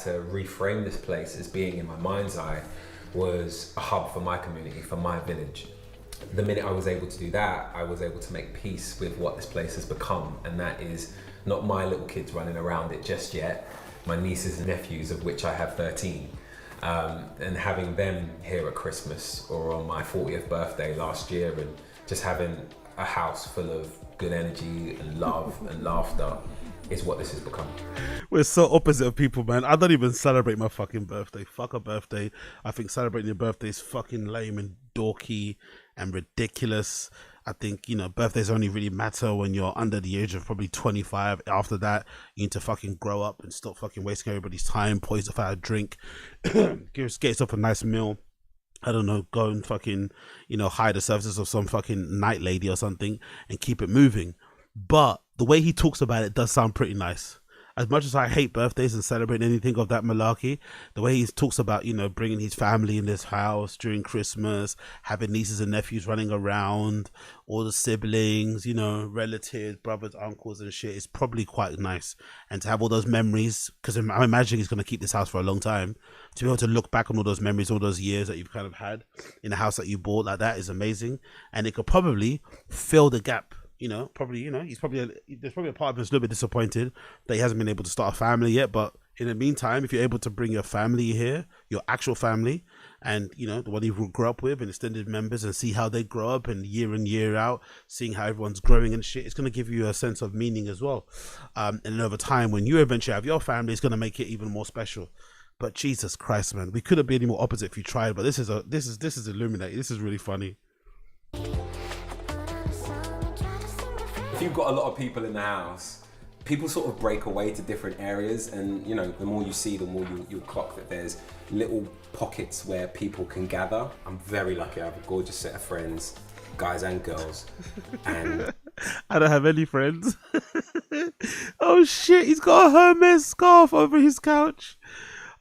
To reframe this place as being, in my mind's eye, was a hub for my community, for my village. The minute I was able to do that, I was able to make peace with what this place has become, and that is not my little kids running around it just yet, my nieces and nephews, of which I have 13, and having them here at Christmas or on my 40th birthday last year, and just having a house full of good energy and love and laughter is what this has become. We're so opposite of people, man. I don't even celebrate my fucking birthday. Fuck a birthday. I think celebrating your birthday is fucking lame and dorky and ridiculous. I think, birthdays only really matter when you're under the age of probably 25. After that, you need to fucking grow up and stop fucking wasting everybody's time, pour yourself out a drink, get yourself a nice meal. I don't know, go and fucking, hire the services of some fucking night lady or something and keep it moving. But the way he talks about it does sound pretty nice. As much as I hate birthdays and celebrate anything of that malarkey, the way he talks about, bringing his family in this house during Christmas, having nieces and nephews running around, all the siblings, relatives, brothers, uncles and shit, is probably quite nice. And to have all those memories, because I'm imagining he's going to keep this house for a long time, to be able to look back on all those memories, all those years that you've kind of had in a house that you bought like that is amazing. And it could probably fill the gap. There's probably a part of him that's a little bit disappointed that he hasn't been able to start a family yet. But in the meantime, if you're able to bring your family here, your actual family, and the one you grew up with and extended members, and see how they grow up and year in, year out, seeing how everyone's growing and shit, it's going to give you a sense of meaning as well. And then over time, when you eventually have your family, it's going to make it even more special. But Jesus Christ, man, we couldn't be any more opposite if you tried. But this is illuminating. This is really funny. If you've got a lot of people in the house, people sort of break away to different areas, and the more you see, the more you'll clock that there's little pockets where people can gather. I'm very lucky. I have a gorgeous set of friends, guys and girls, and I don't have any friends. Oh Oh shit, he's got a Hermes scarf over his couch.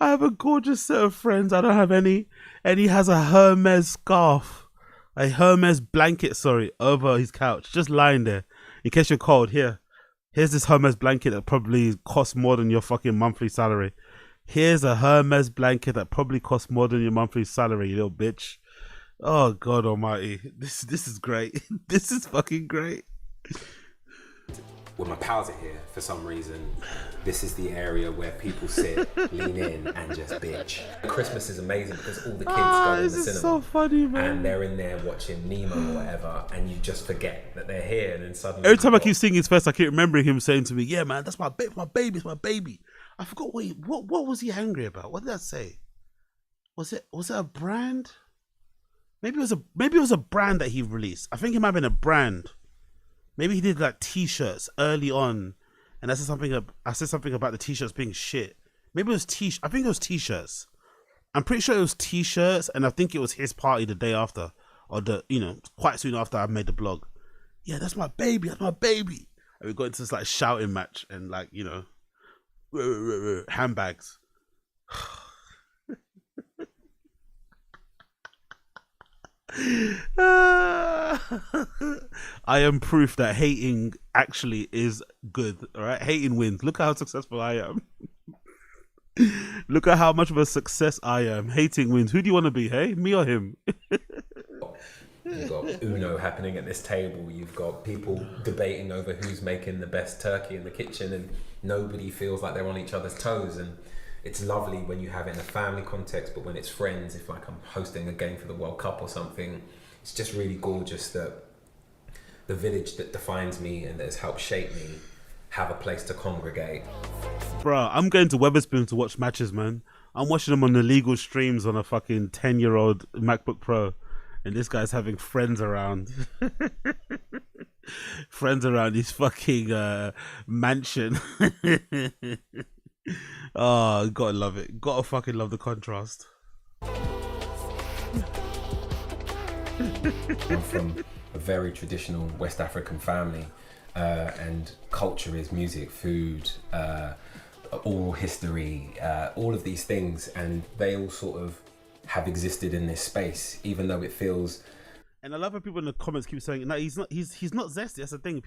I have a gorgeous set of friends. I don't have any. And he has a Hermes scarf. A Hermes blanket, sorry, over his couch. Just lying there. In case you're cold, here's this Hermes blanket that probably costs more than your fucking monthly salary. Here's a Hermes blanket that probably costs more than your monthly salary, you little bitch. Oh God Almighty, this is great. This is fucking great. When my pals are here, for some reason, this is the area where people sit, lean in, and just bitch. Christmas is amazing because all the kids go in the This cinema. is so funny, man. And they're in there watching Nemo or whatever, and you just forget that they're here, and then suddenly Every time I keep singing his first, I keep remembering him saying to me, "Yeah, man, that's my baby, it's my baby." I forgot what was he angry about? What did that say? Was it a brand? Maybe it was a brand that he released. I think it might have been a brand. Maybe he did like t-shirts early on, and I said something about the t-shirts being shit. Maybe it was I think it was t-shirts. I'm pretty sure it was t-shirts, and I think it was his party the day after, or quite soon after I made the blog. Yeah, that's my baby, And we got into this like shouting match and like, handbags. I am proof that hating actually is good. All right, hating wins. Look how successful I am. Look at how much of a success I am. Hating wins. Who do you want to be? Hey, me or him? You've got Uno happening at this table. You've got people debating over who's making the best turkey in the kitchen, and nobody feels like they're on each other's toes. And it's lovely when you have it in a family context, but when it's friends, if like I'm hosting a game for the World Cup or something, it's just really gorgeous that the village that defines me and that has helped shape me have a place to congregate. Bruh, I'm going to Weatherspoon to watch matches, man. I'm watching them on illegal streams on a fucking 10-year-old MacBook Pro, and this guy's having friends around. Friends around his fucking mansion. Oh, gotta love it. Gotta fucking love the contrast. I'm from a very traditional West African family, and culture is music, food, oral history, all of these things, and they all sort of have existed in this space, even though it feels. And I love how people in the comments keep saying, "No, he's not zesty." That's the thing.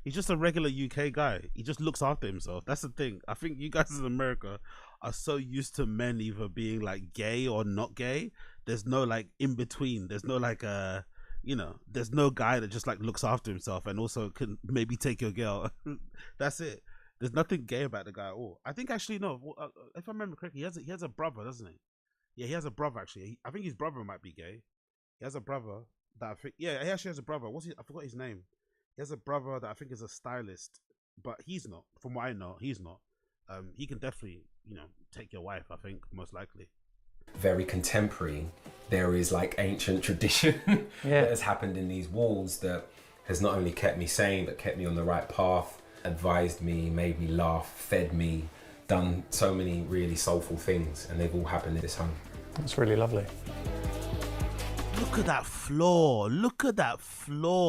He's just a regular UK guy. He just looks after himself. That's the thing. I think you guys in America are so used to men either being like gay or not gay. There's no like in between. There's no like there's no guy that just like looks after himself and also can maybe take your girl. That's it. There's nothing gay about the guy at all. I think actually no. If I remember correctly, he has a brother, doesn't he? Yeah, he has a brother actually. I think his brother might be gay. He has a brother that I think, yeah, he actually has a brother. I forgot his name. He has a brother that I think is a stylist, but he's not. From what I know, he's not. He can definitely, take your wife. I think most likely. Very contemporary. There is like ancient tradition that has happened in these walls that has not only kept me sane but kept me on the right path, advised me, made me laugh, fed me, done so many really soulful things, and they've all happened in this home. That's really lovely. Look at that floor.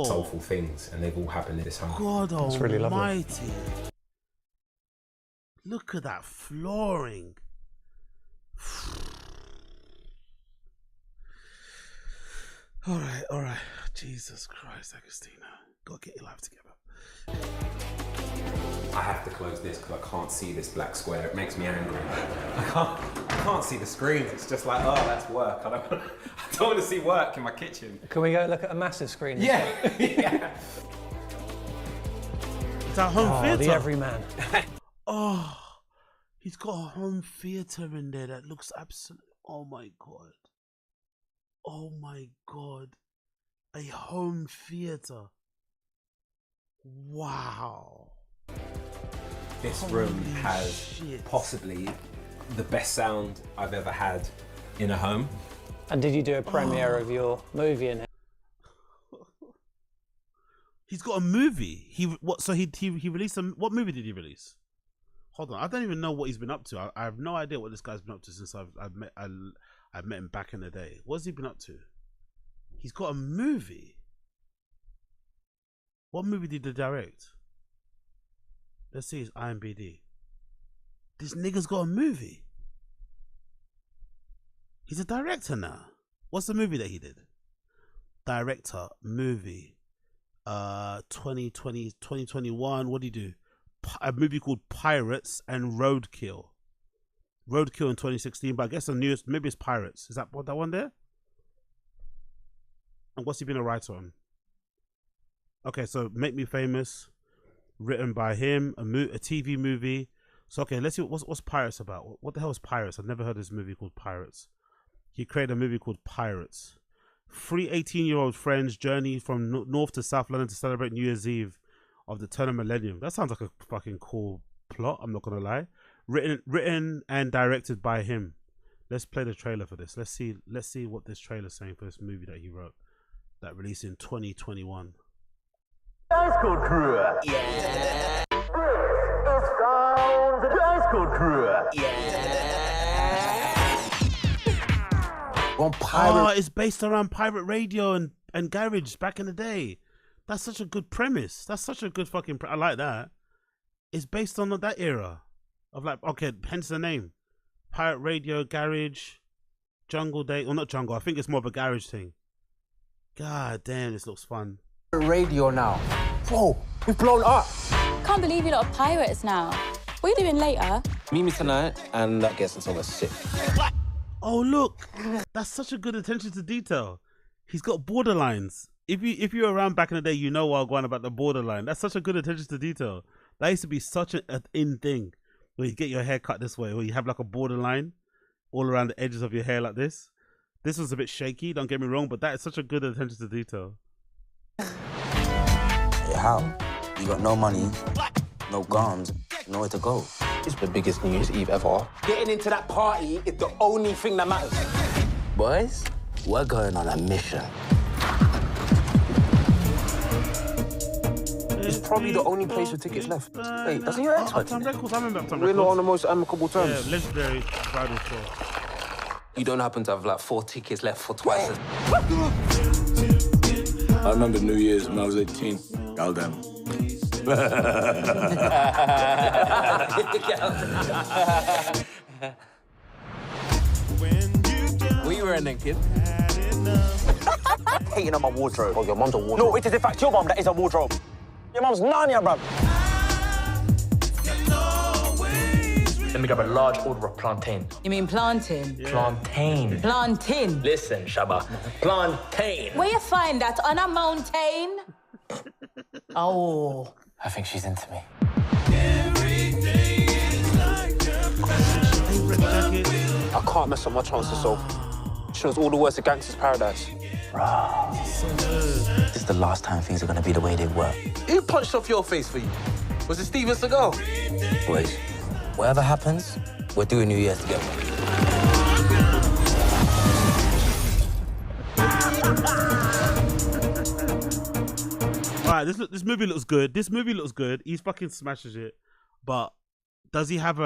Soulful things, and they've all happened in this home. God That's really lovely. almighty. Look at that flooring. All right. Jesus Christ, Agostina. Gotta get your life together. I have to close this because I can't see this black square. It makes me angry. I can't see the screens. It's just like, oh, that's work. I don't want to see work in my kitchen. Can we go look at a massive screen? Yeah. It's our home theatre. The everyman. Oh, he's got a home theatre in there that looks absolutely. Oh my god. A home theatre. Wow. This Holy room has shit. possibly the best sound I've ever had in a home. And did you do a premiere of your movie in here? He's got a movie. He released what movie did he release? Hold on, I don't even know what he's been up to. I have no idea what this guy's been up to since I've met him back in the day. What's he been up to? He's got a movie. What movie did he direct? Let's see his IMBD. This nigga's got a movie. He's a director now. What's the movie that he did? Director, movie. 2020, 2021. What did he do? A movie called Pirates and Roadkill. Roadkill in 2016, but I guess the newest, maybe it's Pirates. Is that what that one there? And what's he been a writer on? Okay, so Make Me Famous, written by him, a TV movie. So okay, let's see what's Pirates about. What the hell is Pirates? I've never heard of this movie called Pirates. He created a movie called Pirates. 3 18-year-old friends journey from north to South London to celebrate New Year's Eve of the turn of millennium. That sounds like a fucking cool plot, I'm not gonna lie. Written and directed by him. Let's play the trailer for this. Let's see what this trailer's saying for this movie that he wrote, that released in 2021. High school crew. Yeah. It's found the high school crew. Yeah. One pirate. Oh, it's based around pirate radio and garage back in the day. That's such a good premise. That's such a good fucking. I like that. It's based on that era of like, okay, hence the name, pirate radio, garage, jungle day, or not jungle. I think it's more of a garage thing. God damn, this looks fun. Radio now. Whoa, we've blown up. Can't believe you lot are pirates now. What are you doing later? Meet me tonight and that gets us all sick. Oh look, that's such a good attention to detail. He's got borderlines. If you're around back in the day, you know what I'm going about the borderline. That's such a good attention to detail. That used to be such an in thing, where you get your hair cut this way, where you have like a borderline all around the edges of your hair like this. This was a bit shaky, don't get me wrong, but that is such a good attention to detail. Hey, how? You got no money, no guns, nowhere to go. It's the biggest New Year's Eve ever. Getting into that party is the only thing that matters. Boys, we're going on a mission. It's probably the only place with tickets left. Hey, doesn't your ex touch? I remember Uptown We're Records. not on the most amicable terms. Yeah, legendary bridal show. You don't happen to have like 4 tickets left for twice as... I remember New Year's when I was 18. Goddamn. Were you wearing then, kid? Hating on my wardrobe. Oh, your mum's a wardrobe. No, it is in fact your mum that is a wardrobe. Your mum's Narnia, bruv. Let me grab a large order of plantain. You mean plantain? Yeah. Plantain. Plantain. Listen, Shaba. Plantain. Where you find that? On a mountain? Oh. I think she's into me. I can't mess up my chances, so shows all the worst of Gangster's Paradise. This is the last time things are gonna be the way they were. Who punched off your face for you? Was it Steven Seagal? Boys, whatever happens, we're doing New Year's together. Alright, this movie looks good. This movie looks good. He fucking smashes it. But does he have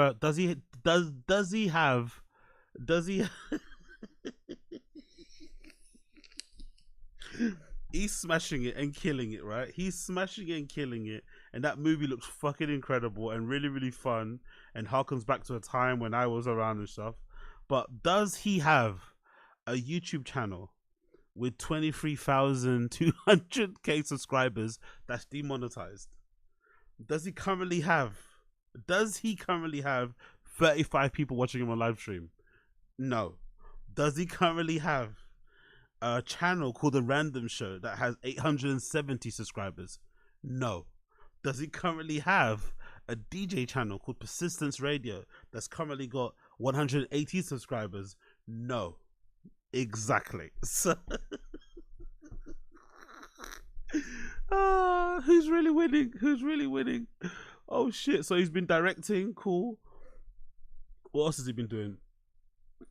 he's smashing it and killing it, right? He's smashing it and killing it, and that movie looks fucking incredible and really, really fun, and harkens back to a time when I was around and stuff. But does he have a YouTube channel with 23,200k subscribers that's demonetized? Does he currently have 35 people watching him on live stream? No. Does he currently have a channel called The Random Show that has 870 subscribers? No. Does he currently have a DJ channel called Persistence Radio that's currently got 180 subscribers? No. Exactly. So who's really winning? Who's really winning? Oh shit. So he's been directing, cool. What else has he been doing?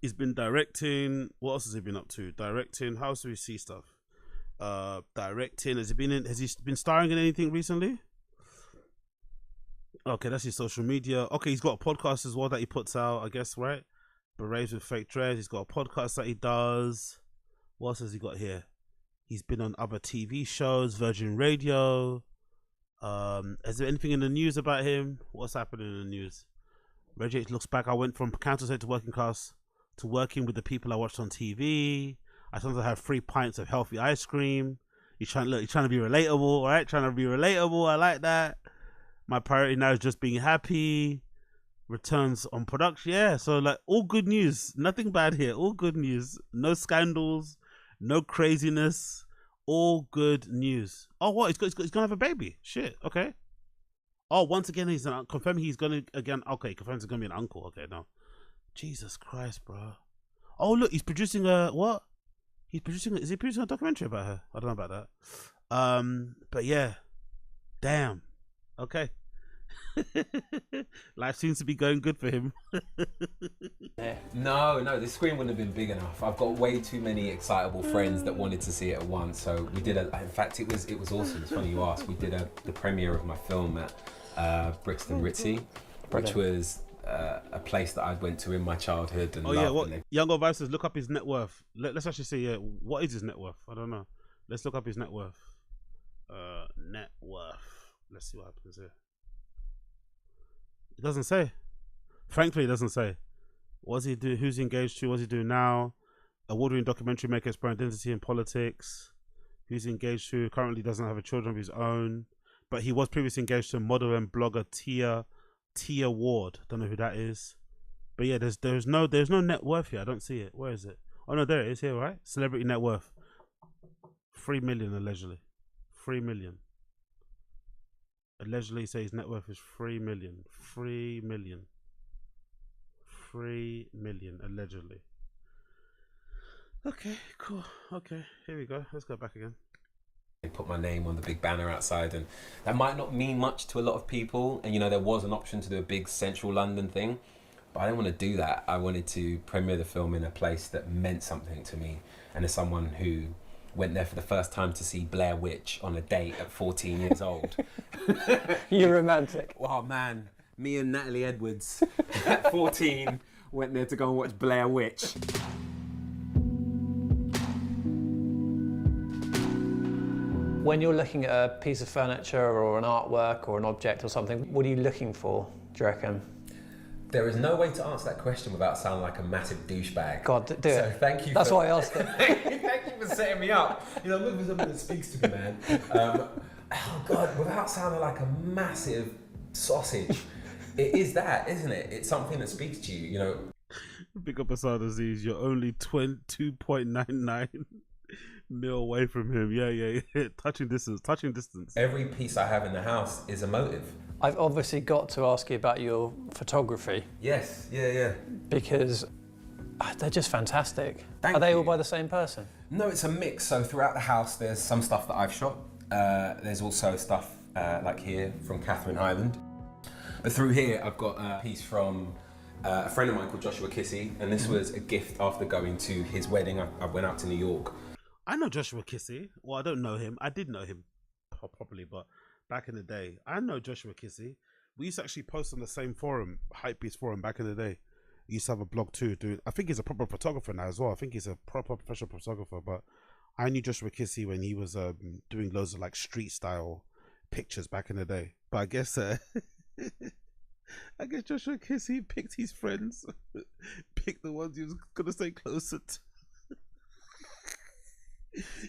He's been directing. What else has he been up to? Directing. How else do we see stuff? Directing. Has he been starring in anything recently? Okay, that's his social media. Okay, he's got a podcast as well that he puts out, I guess, right? Berets with Fake Dreads. He's got a podcast that he does. What else has he got here? He's been on other TV shows, Virgin Radio. Is there anything in the news about him? What's happening in the news? Reggie Yates looks back. I went from counter to working class to working with the people I watched on TV. I sometimes have 3 pints of healthy ice cream. He's trying to be relatable, all right? Trying to be relatable. I like that. My priority now is just being happy. Returns on production. Yeah, so like all good news. Nothing bad here. All good news. No scandals. No craziness. All good news. Oh, what? He's gonna have a baby. Shit. Okay. Oh, once again, he's confirming he's gonna again. Okay, confirms he's gonna be an uncle. Okay, no. Jesus Christ, bro. Oh, look, he's producing a what? Is he producing a documentary about her? I don't know about that. But yeah, damn. Okay. Life seems to be going good for him. No, the screen wouldn't have been big enough. I've got way too many excitable friends that wanted to see it at once. So we did in fact, it was awesome. It's funny you asked. We did the premiere of my film at Brixton Ritzy, which was a place that I went to in my childhood. And what? Younger Vice says, look up his net worth. Let's actually see, what is his net worth? I don't know. Let's look up his net worth. Net worth. Let's see what happens here. It doesn't say. Frankly, it doesn't say. What's he do? Who's he engaged to? What's he doing now? Award-winning documentary maker, exploring identity and politics. Who's he engaged to? Currently doesn't have a children of his own, but he was previously engaged to model and blogger Tia Ward. Don't know who that is, but yeah, there's no net worth here. I don't see it. Where is it? Oh no, there it is here, right? Celebrity net worth. 3 million allegedly. 3 million. Allegedly say his net worth is 3 million. 3 million. 3 million allegedly. Okay, cool. Okay, here we go. Let's go back again. They put my name on the big banner outside, and that might not mean much to a lot of people. And there was an option to do a big central London thing, but I didn't want to do that. I wanted to premiere the film in a place that meant something to me, and as someone who went there for the first time to see Blair Witch on a date at 14 years old. You're romantic. Oh man, me and Natalie Edwards at 14 went there to go and watch Blair Witch. When you're looking at a piece of furniture or an artwork or an object or something, what are you looking for, do you reckon? There is no way to answer that question without sounding like a massive douchebag. God, do so it. Thank you. That's why I asked it. Thank you for setting me up. I'm looking for something that speaks to me, man. Oh God, without sounding like a massive sausage, it is that, isn't it? It's something that speaks to you. Big up Asad Aziz. You're only 2.99 mil away from him. Yeah. Touching distance. Every piece I have in the house is a motive. I've obviously got to ask you about your photography. Yes, yeah. Because they're just fantastic. Thank Are they you. all by the same person? No, it's a mix. So throughout the house, there's some stuff that I've shot. There's also stuff like here from Catherine Highland. But through here, I've got a piece from a friend of mine called Joshua Kissy, and this was a gift after going to his wedding. I went out to New York. I know Joshua Kissy. Well, I don't know him. I did know him properly, but back in the day, I know Joshua Kissy. We used to actually post on the same forum, Hypebeast forum, back in the day. He used to have a blog too. I think he's a proper photographer now as well. I think he's a proper professional photographer. But I knew Joshua Kissy when he was doing loads of like street style pictures back in the day. But I guess Joshua Kissy picked his friends, picked the ones he was gonna stay closer to.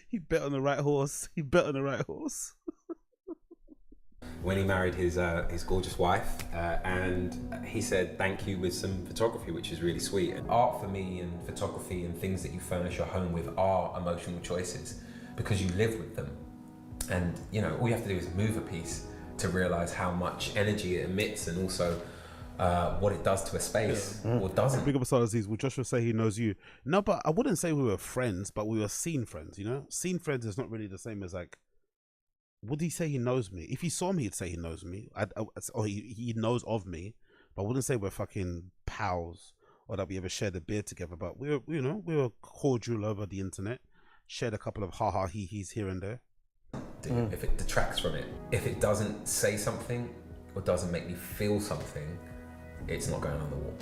He bet on the right horse. When he married his gorgeous wife, and he said thank you with some photography, which is really sweet. And art for me and photography and things that you furnish your home with are emotional choices because you live with them. And all you have to do is move a piece to realize how much energy it emits and also what it does to a space or doesn't. Big up Asad Aziz. Will Joshua say he knows you? No, but I wouldn't say we were friends, but we were seen friends, Seen friends is not really the same as like, would he say he knows me? If he saw me, he'd say he knows me. Or he knows of me, but I wouldn't say we're fucking pals or that we ever shared a beer together. But we were cordial over the internet, shared a couple of ha-ha he-he's here and there. If it detracts from it, if it doesn't say something or doesn't make me feel something, it's not going on the wall.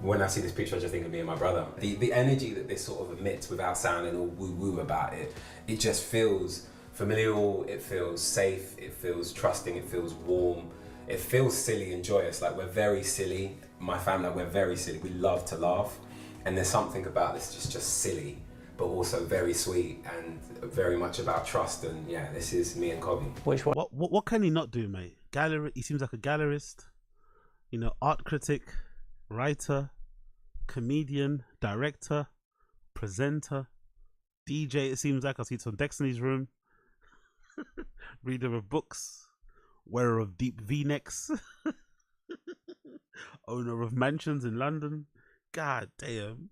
When I see this picture, I just think of me and my brother. The energy that this sort of emits without sounding all woo-woo about it, it just feels familial, it feels safe, it feels trusting, it feels warm, it feels silly and joyous. Like, we're very silly. My family, we're very silly. We love to laugh. And there's something about this just silly, but also very sweet and very much about trust. And yeah, this is me and Kobe. Which one? What can he not do, mate? Gallery. He seems like a gallerist. You know, art critic, writer, comedian, director, presenter, DJ. It seems like I see it on Destiny's Room. Reader of books, wearer of deep V-necks, owner of mansions in London. God damn.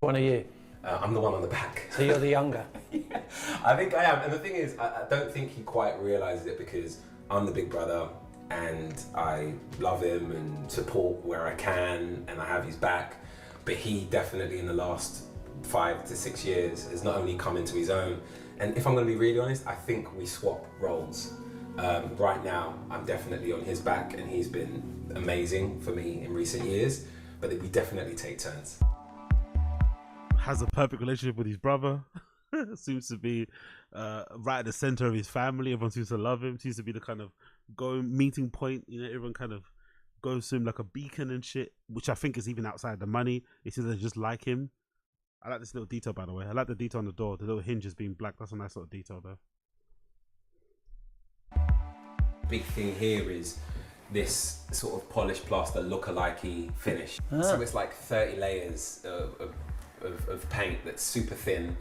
One are you? I'm the one on the back. So you're the younger? Yeah, I think I am. And the thing is, I don't think he quite realizes it because I'm the big brother and I love him and support where I can and I have his back. But he definitely in the last 5 to 6 years has not only come into his own, and if I'm going to be really honest, I think we swap roles. Right now, I'm definitely on his back and he's been amazing for me in recent years, but we definitely take turns. Has a perfect relationship with his brother. Seems to be right at the center of his family. Everyone seems to love him. Seems to be the kind of meeting point. You know, everyone kind of goes to him like a beacon and shit, which I think is even outside the money. It seems they just like him. I like this little detail, by the way. I like the detail on the door. The little hinges being black. That's a nice little detail, though. Big thing here is this sort of polished plaster look-alike-y finish. So it's like 30 layers of paint that's super thin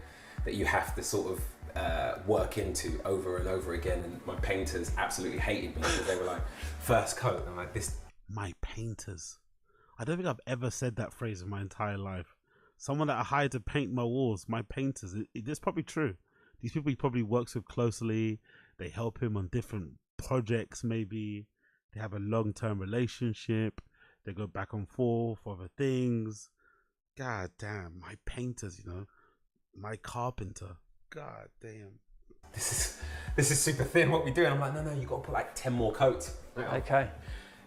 that you have to sort of work into over and over again. And my painters absolutely hated me because they were like, first coat. I'm like, this. My painters. I don't think I've ever said that phrase in my entire life. Someone that I hired to paint my walls, my painters. It's probably true. These people he probably works with closely. They help him on different projects, maybe. They have a long-term relationship. They go back and forth over things. God damn, my painters, you know. My carpenter. God damn. This is super thin, what we do. And I'm like, no, you got to put like 10 more coats. Okay.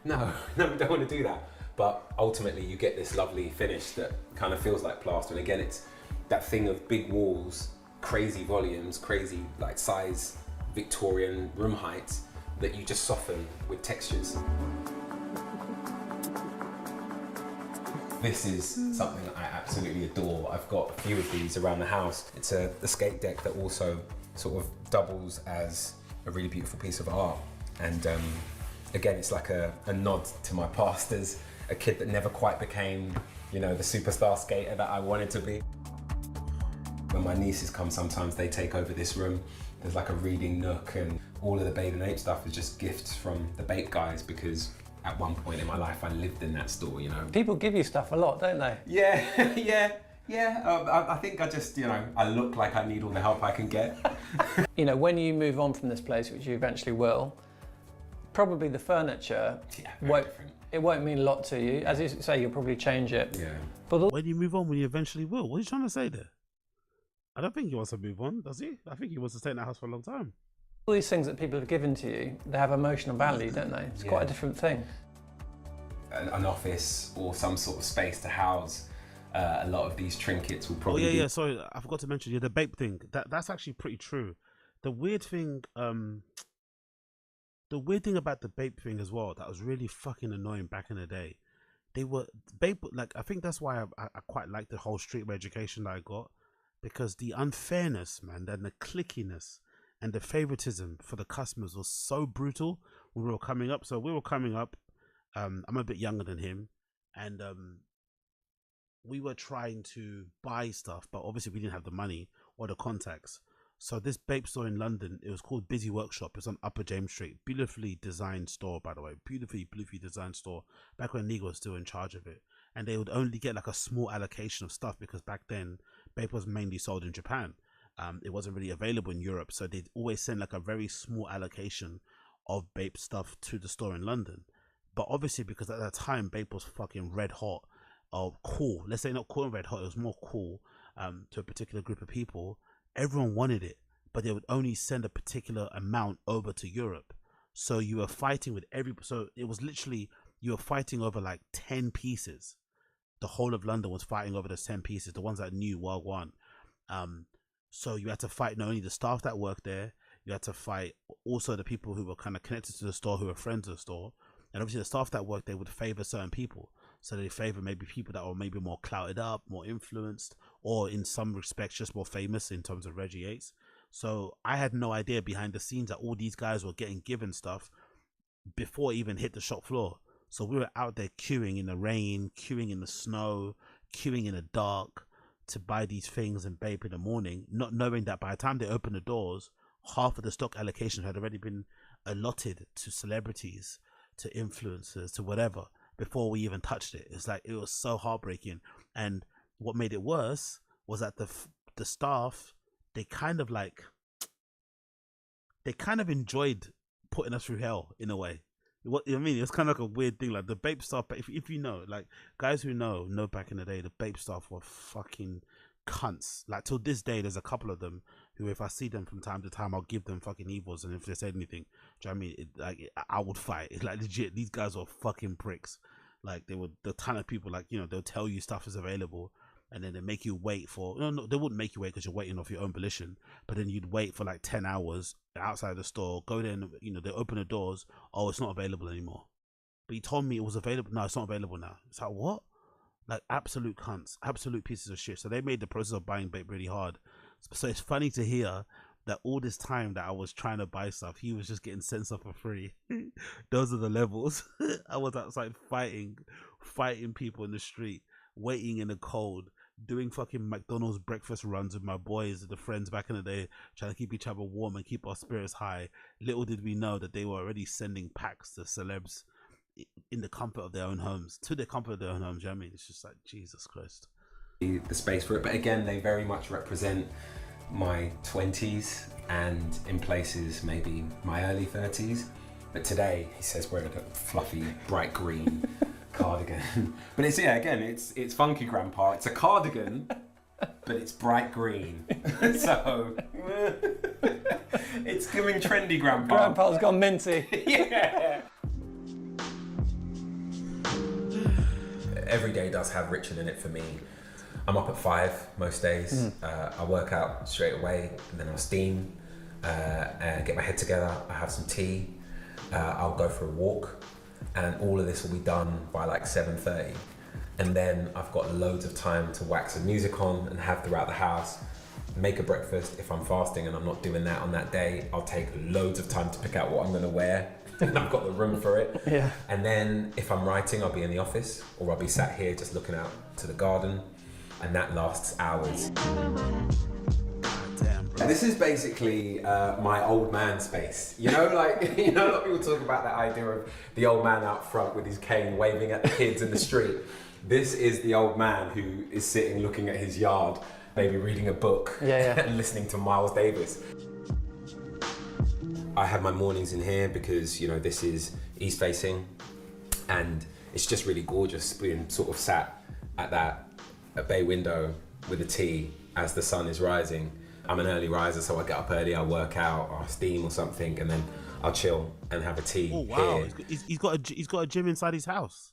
No, we don't want to do that. But ultimately you get this lovely finish that kind of feels like plaster. And again, it's that thing of big walls, crazy volumes, crazy like size, Victorian room heights that you just soften with textures. This is something that I absolutely adore. I've got a few of these around the house. It's a skate deck that also sort of doubles as a really beautiful piece of art. And again, it's like a nod to my past as a kid that never quite became, you know, the superstar skater that I wanted to be. When my nieces come, sometimes they take over this room. There's like a reading nook, and all of the Babe and Ape stuff is just gifts from the Bape guys because at one point in my life I lived in that store, you know. People give you stuff a lot, don't they? Yeah, yeah. I think I just, you know, I look like I need all the help I can get. You know, when you move on from this place, which you eventually will, probably the furniture won't mean a lot to you. As you say, you'll probably change it. Yeah. But when you move on, when you eventually will, what are you trying to say there? I don't think he wants to move on, does he? I think he wants to stay in that house for a long time. all these things that people have given to you, they have emotional value, don't they? It's quite a different thing. An office or some sort of space to house a lot of these trinkets will probably yeah, sorry, I forgot to mention, the Bape thing. That's actually pretty true. The weird thing about the Bape thing as well, that was really fucking annoying back in the day. They were Bape, like, I think that's why I quite like the whole streetwear education that I got, because the unfairness, man, and the clickiness and the favoritism for the customers was so brutal when we were coming up. So we were coming up, I'm a bit younger than him, and we were trying to buy stuff, but obviously we didn't have the money or the contacts. So this Bape store in London, it was called Busy Workshop. It's on Upper James Street. Beautifully designed store, by the way. Beautifully designed store. Back when Nigo was still in charge of it. And they would only get like a small allocation of stuff, because back then Bape was mainly sold in Japan. It wasn't really available in Europe. So they'd always send like a very small allocation of Bape stuff to the store in London. But obviously, because at that time Bape was fucking red hot, or cool. Let's say not cool and red hot, it was more cool to a particular group of people. Everyone wanted it, but they would only send a particular amount over to Europe. So you were fighting with so it was literally, you were fighting over like 10 pieces. The whole of London was fighting over those 10 pieces, the ones that knew World One. So you had to fight not only the staff that worked there, You had to fight also the people who were kind of connected to the store, who were friends of the store. And obviously the staff that worked, they would favor certain people. So they favor maybe people that were maybe more clouded up, more influenced, or in some respects just more famous in terms of Reggie Yates. So I had no idea behind the scenes that all these guys were getting given stuff before it even hit the shop floor. So we were out there queuing in the rain, queuing in the snow, queuing in the dark to buy these things and babe in the morning, not knowing that by the time they opened the doors, half of the stock allocation had already been allotted to celebrities, to influencers, to whatever, before we even touched it. It's like, it was so heartbreaking. And what made it worse was that the staff, they kind of enjoyed putting us through hell in a way. What I mean, it was kind of like a weird thing. Like the Bape staff, if you know, like guys who know back in the day, the Bape staff were fucking cunts. Like till this day, there's a couple of them who, if I see them from time to time, I'll give them fucking evils, and if they said anything, do you know what I mean? I would fight. It's like legit, these guys were fucking pricks. Like they were the kind of people, like, you know, they'll tell you stuff is available, and then they make you wait for, no, they wouldn't make you wait because you're waiting off your own volition, but then you'd wait for like 10 hours outside the store, go there and, you know, they open the doors, oh, it's not available anymore. But you told me it was available. No, it's not available now. It's like, what? Like absolute cunts, absolute pieces of shit. So they made the process of buying Bape really hard. So it's funny to hear that all this time that I was trying to buy stuff, he was just getting sent stuff for free. Those are the levels. I was outside fighting people in the street, waiting in the cold, doing fucking McDonald's breakfast runs with my boys, the friends back in the day, trying to keep each other warm and keep our spirits high. Little did we know that they were already sending packs to celebs in the comfort of their own homes, you know what I mean? It's just like, Jesus Christ. The space for it, but again, they very much represent my 20s and in places maybe my early 30s. But today, he says wearing a fluffy bright green cardigan. But it's, yeah, again, it's funky, Grandpa. It's a cardigan, but it's bright green. So it's giving trendy, Grandpa. Grandpa's gone minty. Yeah. Every day does have ritual in it for me. I'm up at 5 most days. I work out straight away, and then I'll steam, and get my head together. I have some tea. I'll go for a walk, and all of this will be done by like 7:30. And then I've got loads of time to whack some music on and have throughout the house. Make a breakfast. If I'm fasting and I'm not doing that on that day, I'll take loads of time to pick out what I'm gonna wear. And I've got the room for it. Yeah. And then if I'm writing, I'll be in the office, or I'll be sat here just looking out to the garden, and that lasts hours. Damn, bro. And this is basically my old man space. You know, like, you know, a lot of people talk about that idea of the old man out front with his cane waving at the kids in the street. This is the old man who is sitting looking at his yard, maybe reading a book and listening to Miles Davis. I have my mornings in here because, you know, this is east facing, and it's just really gorgeous being sort of sat at that bay window with a tea as the sun is rising. I'm an early riser, so I get up early, I work out, or I steam or something, and then I'll chill and have a tea. Oh wow, here. he's got a gym inside his house.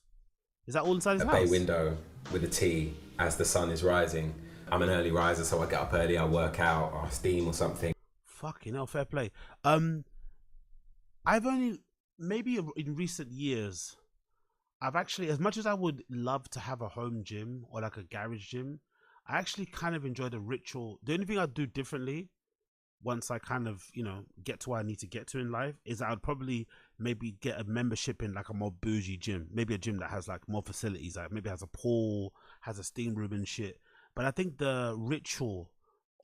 Is that all inside his house? A bay window with a tea as the sun is rising. I'm an early riser, so I get up early, I work out, or I steam or something. Fucking hell, fair play. I've only, maybe in recent years, I've actually, as much as I would love to have a home gym or like a garage gym, I actually kind of enjoy the ritual. The only thing I'd do differently once I kind of, you know, get to where I need to get to in life is I'd probably maybe get a membership in like a more bougie gym. Maybe a gym that has like more facilities, like maybe has a pool, has a steam room and shit. But I think the ritual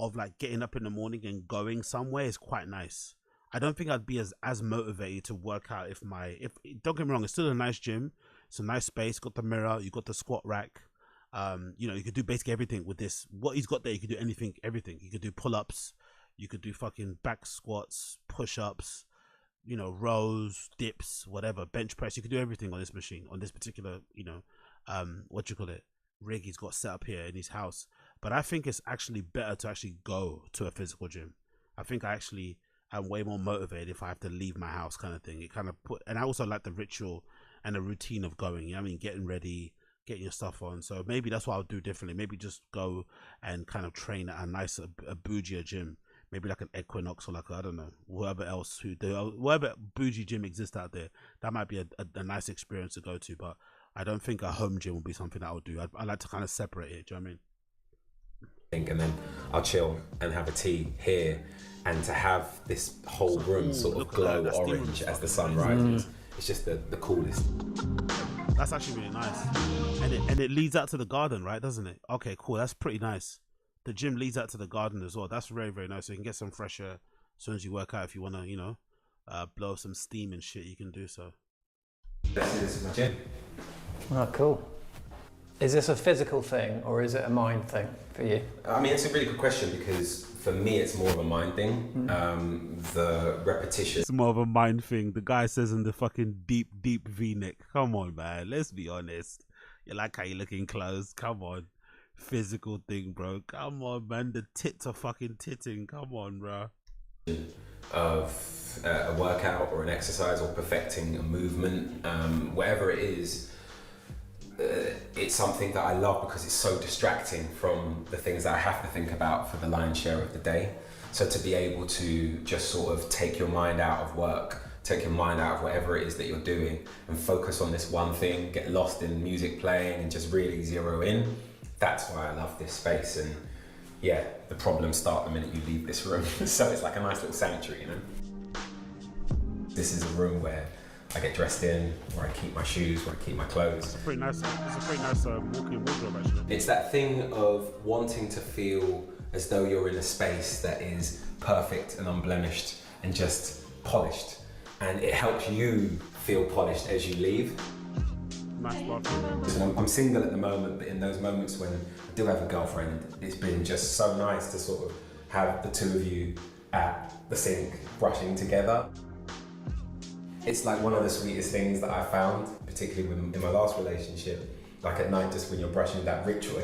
of like getting up in the morning and going somewhere is quite nice. I don't think I'd be as motivated to work out if don't get me wrong, it's still a nice gym. It's a nice space, got the mirror, you got the squat rack. You know, you could do basically everything with this. What he's got there, you could do everything. You could do pull-ups, you could do fucking back squats, push-ups, you know, rows, dips, whatever, bench press. You could do everything on this machine, on this particular, you know, rig he's got set up here in his house. But I think it's actually better to actually go to a physical gym. I think I'm way more motivated if I have to leave my house, kind of thing. It kind of and I also like the ritual and the routine of going. You know what I mean, getting ready, getting your stuff on. So maybe that's what I'll do differently. Maybe just go and kind of train at a nice, a bougier gym. maybe like an Equinox or like I don't know, whoever else whatever bougie gym exists out there, that might be a nice experience to go to. But I don't think a home gym would be something that I would do. I like to kind of separate it. Do you know what I mean? And then I'll chill and have a tea here, and to have this whole room sort of glow orange as the sun rises. It's just the coolest. That's actually really nice, and it leads out to the garden, right? Doesn't it? Okay, cool. That's pretty nice. The gym leads out to the garden as well. That's very, very nice. So you can get some fresh air as soon as you work out. If you want to, blow some steam and shit, you can do so. This is my gym. Oh, cool. Is this a physical thing or is it a mind thing for you? I mean, it's a really good question because for me, it's more of a mind thing. The repetition. It's more of a mind thing. The guy says in the fucking deep V-neck. Come on, man. Let's be honest. You like how you look in clothes. Come on. Physical thing, bro. Come on, man. The tits are fucking titting. Come on, bro. Of a workout or an exercise or perfecting a movement, whatever it is, it's something that I love because it's so distracting from the things that I have to think about for the lion's share of the day. So to be able to just sort of take your mind out of work, take your mind out of whatever it is that you're doing and focus on this one thing, get lost in music playing and just really zero in. That's why I love this space. And yeah, the problems start the minute you leave this room. So it's like a nice little sanctuary, This is a room where I get dressed in, where I keep my shoes, where I keep my clothes. It's a pretty nice walk-in wardrobe, actually. It's that thing of wanting to feel as though you're in a space that is perfect and unblemished and just polished. And it helps you feel polished as you leave. Nice bathroom. I'm single at the moment, but in those moments when I do have a girlfriend, it's been just so nice to sort of have the two of you at the sink brushing together. It's like one of the sweetest things that I found, particularly in my last relationship, like at night, just when you're brushing that ritual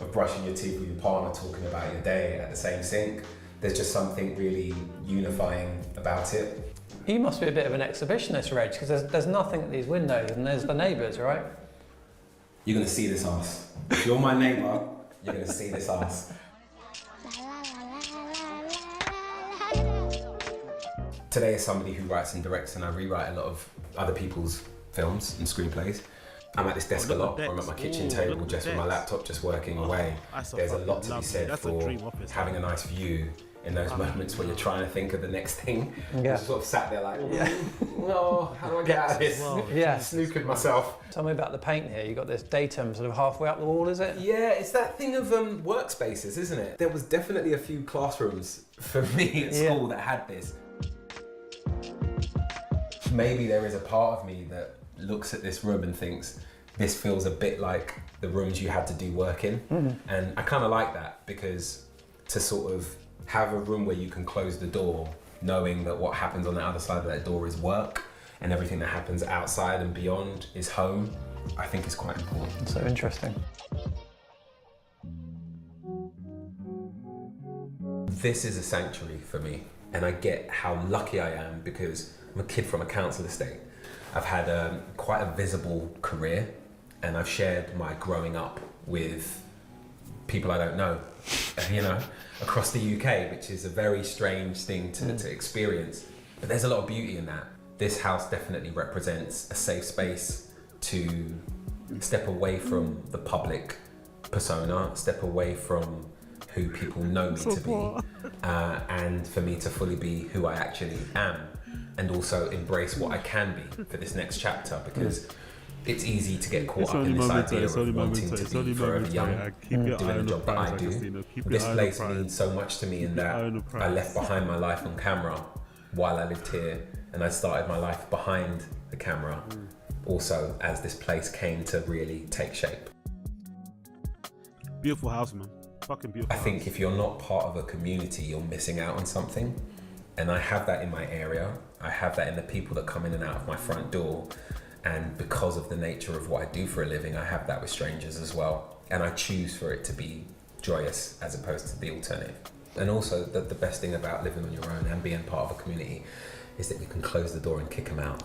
of brushing your teeth with your partner, talking about your day at the same sink. There's just something really unifying about it. You must be a bit of an exhibitionist, Reg, because there's nothing at these windows and there's the neighbours, right? You're gonna see this ass. If you're my neighbour, you're gonna see this ass. Today is somebody who writes and directs, and I rewrite a lot of other people's films and screenplays. I'm at this desk a lot, or I'm at my kitchen table just with my laptop just working away. There's a lot to be said for having a nice view in those moments where you're trying to think of the next thing. Yeah. I sort of sat there like, no, how do I get out of this? Yeah. Snookered myself. Tell me about the paint here. You got this datum sort of halfway up the wall, is it? Yeah, it's that thing of workspaces, isn't it? There was definitely a few classrooms for me at school that had this. Maybe there is a part of me that looks at this room and thinks, this feels a bit like the rooms you had to do work in. And I kind of like that, because to sort of have a room where you can close the door knowing that what happens on the other side of that door is work and everything that happens outside and beyond is home, I think is quite important. So interesting. This is a sanctuary for me, and I get how lucky I am because I'm a kid from a council estate. I've had quite a visible career, and I've shared my growing up with people I don't know, across the UK, which is a very strange thing to experience. But there's a lot of beauty in that. This house definitely represents a safe space to step away from the public persona, step away from who people know me to be, and for me to fully be who I actually am, and also embrace what I can be for this next chapter, because it's easy to get caught up in this idea of wanting to be forever young, doing the job that I do. This place means so much to me in that I left behind my life on camera while I lived here, and I started my life behind the camera also as this place came to really take shape. Beautiful house, man. Fucking beautiful. I think if you're not part of a community, you're missing out on something. And I have that in my area. I have that in the people that come in and out of my front door. And because of the nature of what I do for a living, I have that with strangers as well. And I choose for it to be joyous as opposed to the alternative. And also the best thing about living on your own and being part of a community is that you can close the door and kick them out.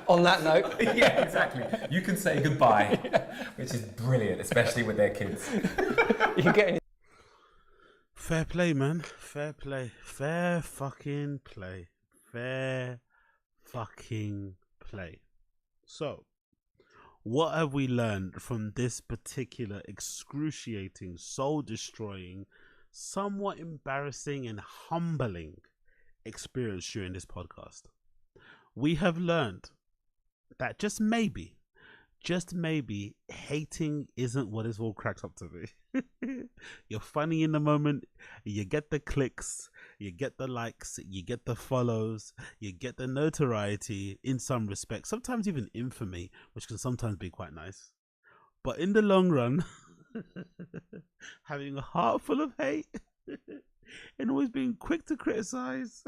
On that note. Yeah, exactly. You can say goodbye, which is brilliant, especially with their kids. You can get in. Fair play, man. Fair play. Fair fucking play. Fair fucking play. So, what have we learned from this particular excruciating, soul destroying, somewhat embarrassing and humbling experience during this podcast? We have learned that just maybe, hating isn't what it's all cracked up to be. You're funny in the moment, you get the clicks, you get the likes, you get the follows, you get the notoriety in some respects, sometimes even infamy, which can sometimes be quite nice. But in the long run, having a heart full of hate and always being quick to criticize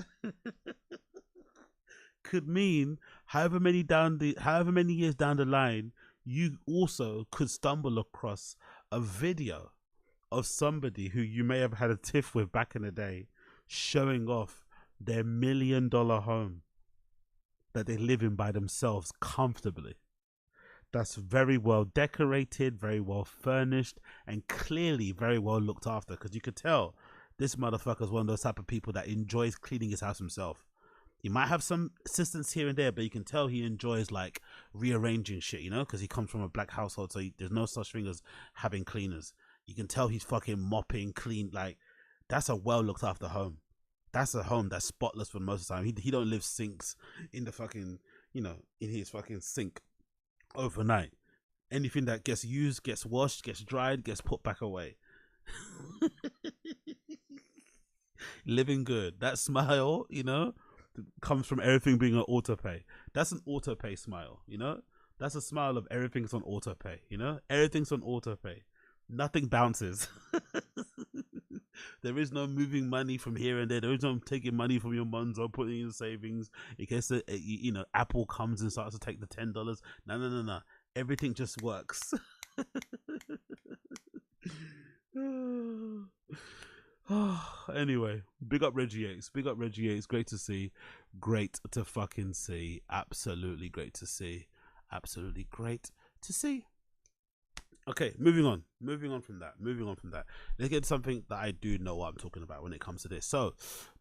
could mean however many years down the line, you also could stumble across a video of somebody who you may have had a tiff with back in the day showing off their $1 million home that they live in by themselves comfortably. That's very well decorated, very well furnished, and clearly very well looked after, because you could tell this motherfucker's one of those type of people that enjoys cleaning his house himself. He might have some assistance here and there, but you can tell he enjoys like rearranging shit, you know, because he comes from a black household, so there's no such thing as having cleaners. You can tell he's fucking mopping, clean. Like, that's a well looked after home. That's a home that's spotless for most of the time. He don't live sinks in the fucking, you know, in his fucking sink overnight. Anything that gets used, gets washed, gets dried, gets put back away. Living good. That smile, you know, comes from everything being on auto pay. That's an auto pay smile, you know. That's a smile of everything's on auto pay, you know. Everything's on auto pay. Nothing bounces. There is no moving money from here and there. There is no taking money from your months or putting in savings in case you know, Apple comes and starts to take the $10. No. Everything just works. Anyway, big up Reggie Yates. Big up Reggie Yates. Great to see. Great to fucking see. Absolutely great to see. Absolutely great to see. Okay, moving on from that. Let's get something that I do know what I'm talking about when it comes to this. So,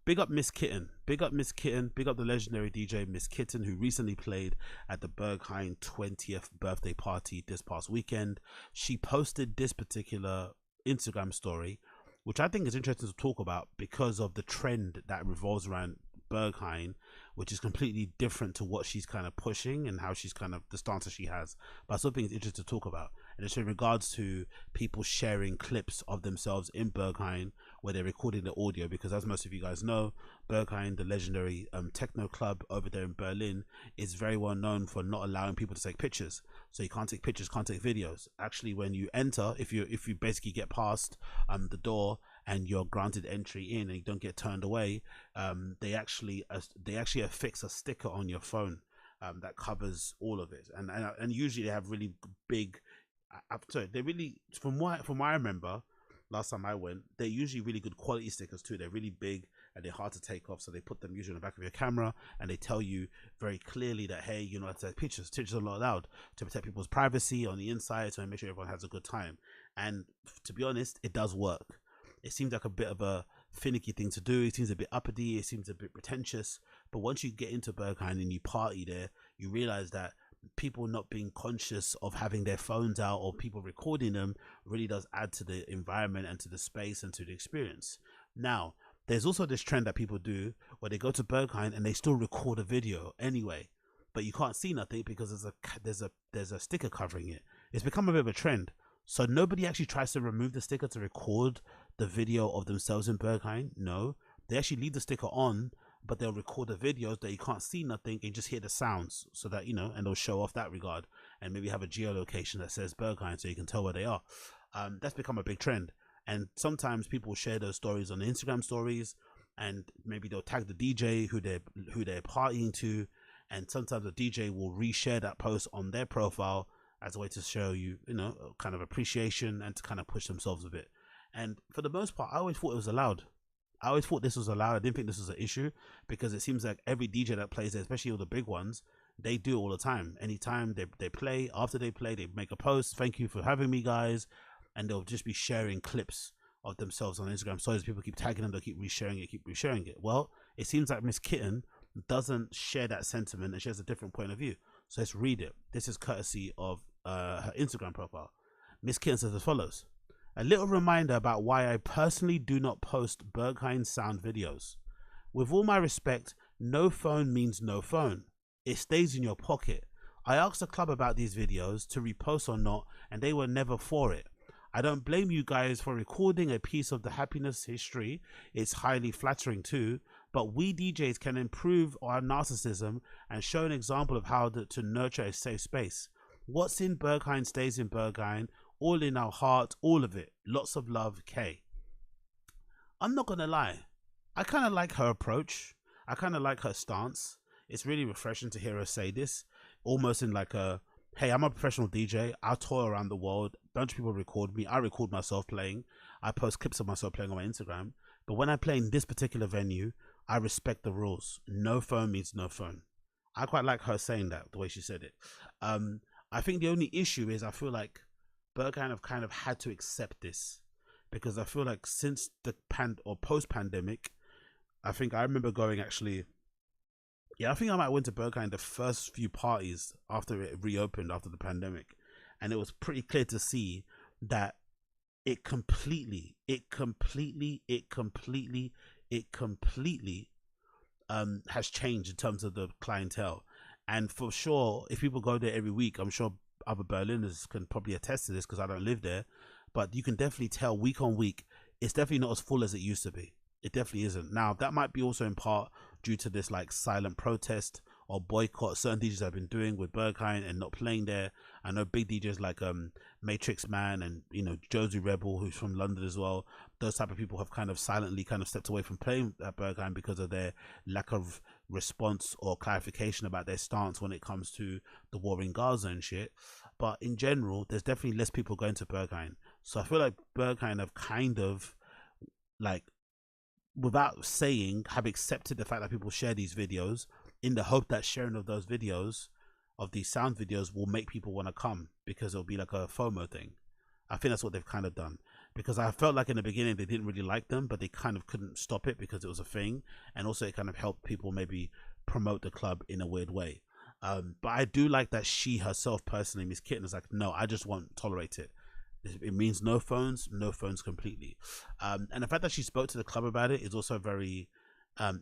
big up Miss Kitten. Big up the legendary DJ Miss Kitten, who recently played at the Berghain 20th birthday party this past weekend. She posted this particular Instagram story, which I think is interesting to talk about because of the trend that revolves around Berghain, which is completely different to what she's kind of pushing and how she's kind of the stance that she has. But I still think it's interesting to talk about. And it's in regards to people sharing clips of themselves in Berghain where they're recording the audio, because as most of you guys know, Berghain, the legendary techno club over there in Berlin, is very well known for not allowing people to take pictures. So you can't take pictures, can't take videos. Actually, when you enter, if you basically get past the door and you're granted entry in and you don't get turned away, they actually affix a sticker on your phone that covers all of it. And usually they have really big. They really, from what I remember, last time I went, they're usually really good quality stickers too. They're really big and they're hard to take off, so they put them usually on the back of your camera and they tell you very clearly that, hey, you're not to take pictures. Pictures are not allowed, to protect people's privacy on the inside, so make sure everyone has a good time. And to be honest, it does work. It seems like a bit of a finicky thing to do. It seems a bit uppity. It seems a bit pretentious. But once you get into Berghain and you party there, you realize that people not being conscious of having their phones out or people recording them really does add to the environment and to the space and to the experience. Now, there's also this trend that people do where they go to Berghain and they still record a video anyway, but you can't see nothing because there's a sticker covering it. It's become a bit of a trend. So nobody actually tries to remove the sticker to record the video of themselves in Berghain. No, they actually leave the sticker on, but they'll record the videos that you can't see nothing and just hear the sounds, so that, you know, and they'll show off that regard and maybe have a geolocation that says Berghain so you can tell where they are. That's become a big trend. And sometimes people share those stories on Instagram stories, and maybe they'll tag the DJ who they're partying to, and sometimes the DJ will reshare that post on their profile as a way to show you, you know, kind of appreciation and to kind of push themselves a bit. And for the most part, I always thought it was allowed. I always thought this was allowed. I didn't think this was an issue, because it seems like every DJ that plays there, especially all the big ones, they do all the time. Anytime they play, after they play, they make a post, thank you for having me, guys, and they'll just be sharing clips of themselves on Instagram stories. People keep tagging them, they keep resharing it. Well, it seems like Miss Kitten doesn't share that sentiment and she has a different point of view. So let's read it. This is courtesy of her Instagram profile. Miss Kitten says as follows: a little reminder about why I personally do not post Berghain sound videos. With all my respect, no phone means no phone. It stays in your pocket. I asked the club about these videos to repost or not, and they were never for it. I don't blame you guys for recording a piece of the happiness history. It's highly flattering too, but we DJs can improve our narcissism and show an example of how to nurture a safe space. What's in Berghain stays in Berghain, all in our heart, all of it. Lots of love, Kay. I'm not gonna lie, I kind of like her approach. I kind of like her stance. It's really refreshing to hear her say this, almost in like a, hey, I'm a professional DJ. I tour around the world. A bunch of people record me. I record myself playing. I post clips of myself playing on my Instagram. But when I play in this particular venue, I respect the rules. No phone means no phone. I quite like her saying that, the way she said it. I think the only issue is I feel like Berghain have kind of had to accept this, because I feel like since the post-pandemic, I think I remember going actually, I think I might went to Berghain the first few parties after it reopened after the pandemic, and it was pretty clear to see that it completely has changed in terms of the clientele. And for sure, if people go there every week, I'm sure other Berliners can probably attest to this because I don't live there, but you can definitely tell week on week, it's definitely not as full as it used to be. It definitely isn't. Now, that might be also in part due to this like silent protest or boycott certain DJs have been doing with Berghain and not playing there. I know big DJs like Matrix Man and, you know, Josie Rebel, who's from London as well. Those type of people have kind of silently kind of stepped away from playing at Berghain because of their lack of response or clarification about their stance when it comes to the war in Gaza and shit. But in general, there's definitely less people going to Berghain. So I feel like Berghain have kind of, like, without saying, have accepted the fact that people share these videos in the hope that sharing of those videos, of these sound videos, will make people want to come because it'll be like a FOMO thing. I think that's what they've kind of done, because I felt like in the beginning they didn't really like them, but they kind of couldn't stop it because it was a thing, and also it kind of helped people maybe promote the club in a weird way. But I do like that she herself personally, Miss Kitten, is like, no, I just won't tolerate it. It means no phones completely. And the fact that she spoke to the club about it is also very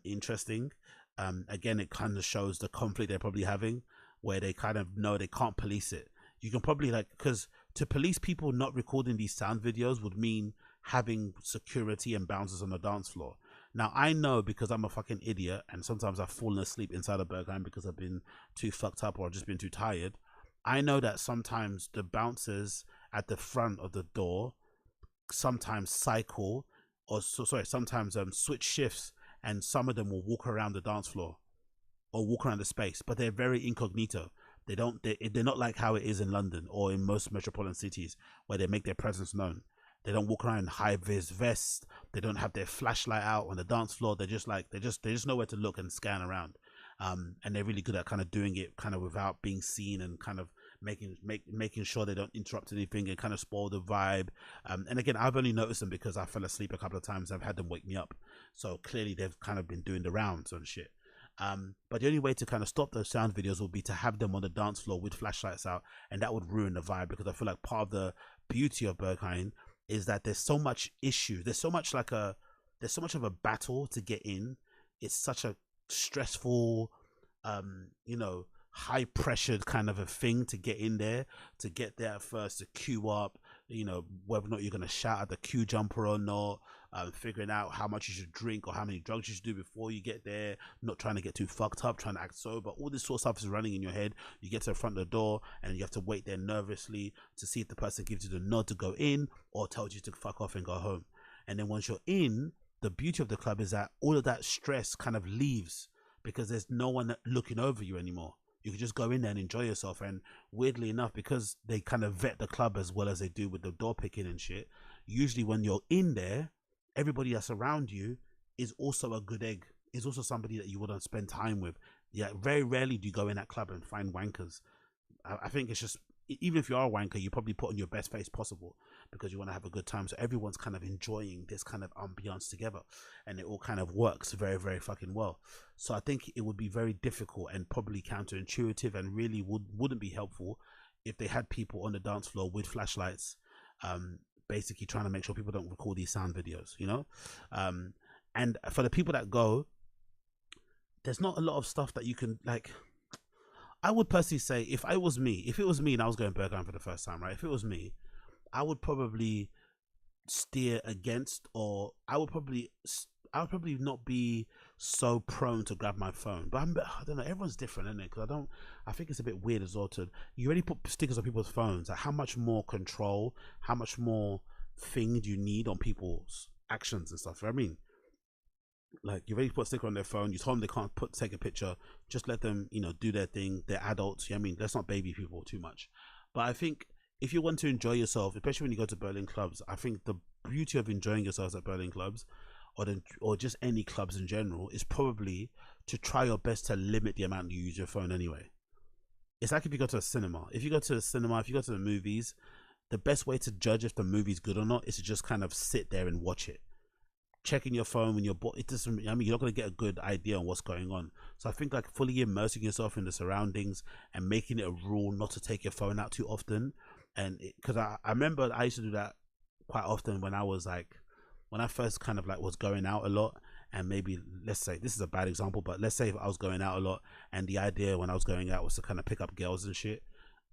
interesting. Again, it kind of shows the conflict they're probably having, where they kind of know they can't police it. You can probably, like, because to police people not recording these sound videos would mean having security and bouncers on the dance floor. Now, I know, because I'm a fucking idiot and sometimes I've fallen asleep inside of Berghain because I've been too fucked up or just been too tired. I know that sometimes the bouncers at the front of the door sometimes cycle, or sometimes switch shifts, and some of them will walk around the dance floor or walk around the space, but they're very incognito. They're not like how it is in London or in most metropolitan cities where they make their presence known. They don't walk around in high-vis vests. They don't have their flashlight out on the dance floor. They just know where to look and scan around. And they're really good at kind of doing it kind of without being seen, and kind of making sure they don't interrupt anything and kind of spoil the vibe. And again, I've only noticed them because I fell asleep a couple of times. I've had them wake me up, so clearly they've kind of been doing the rounds and shit. But the only way to kind of stop those sound videos would be to have them on the dance floor with flashlights out, and that would ruin the vibe, because I feel like part of the beauty of Berghain is that there's so much issue. There's so much of a battle to get in. It's such a stressful, high pressured kind of a thing to get in there, to get there at first, to queue up, whether or not you're going to shout at the queue jumper or not, figuring out how much you should drink or how many drugs you should do before you get there, not trying to get too fucked up, trying to act sober. All this sort of stuff is running in your head. You get to the front of the door and you have to wait there nervously to see if the person gives you the nod to go in or tells you to fuck off and go home. And then once you're in, the beauty of the club is that all of that stress kind of leaves, because there's no one looking over you anymore. You can just go in there and enjoy yourself. And weirdly enough, because they kind of vet the club as well as they do with the door picking and shit, usually when you're in there, everybody that's around you is also a good egg, is also somebody that you wouldn't spend time with. Yeah, very rarely do you go in that club and find wankers. I think it's just, even if you are a wanker, you probably put on your best face possible. because you want to have a good time. So everyone's kind of enjoying this kind of ambiance together, and it all kind of works very, very fucking well. So I think it would be very difficult and probably counterintuitive, and really wouldn't be helpful if they had people on the dance floor with flashlights, basically trying to make sure people don't record these sound videos, you know. And for the people that go, there's not a lot of stuff that you can, like, I would personally say, if it was me and I was going Berghain for the first time, right? If it was me, I would probably steer against, or I would probably not be so prone to grab my phone. But I don't know, everyone's different, isn't it? Because I think it's a bit weird as well to, you already put stickers on people's phones. Like, how much more control, how much more thing do you need on people's actions and stuff? I mean, like, you already put a sticker on their phone, you told them they can't take a picture, just let them, you know, do their thing. They're adults. I mean, let's not baby people too much. But I think if you want to enjoy yourself, especially when you go to Berlin clubs, I think the beauty of enjoying yourselves at Berlin clubs, or just any clubs in general, is probably to try your best to limit the amount you use your phone anyway. It's like if you go to a cinema. If you go to the movies, the best way to judge if the movie's good or not is to just kind of sit there and watch it. Checking your phone when you're bored, it doesn't, I mean, you're not going to get a good idea on what's going on. So I think, like, fully immersing yourself in the surroundings and making it a rule not to take your phone out too often. And because I remember I used to do that quite often when I first kind of like was going out a lot, and maybe, let's say, this is a bad example, but let's say if I was going out a lot and the idea when I was going out was to kind of pick up girls and shit,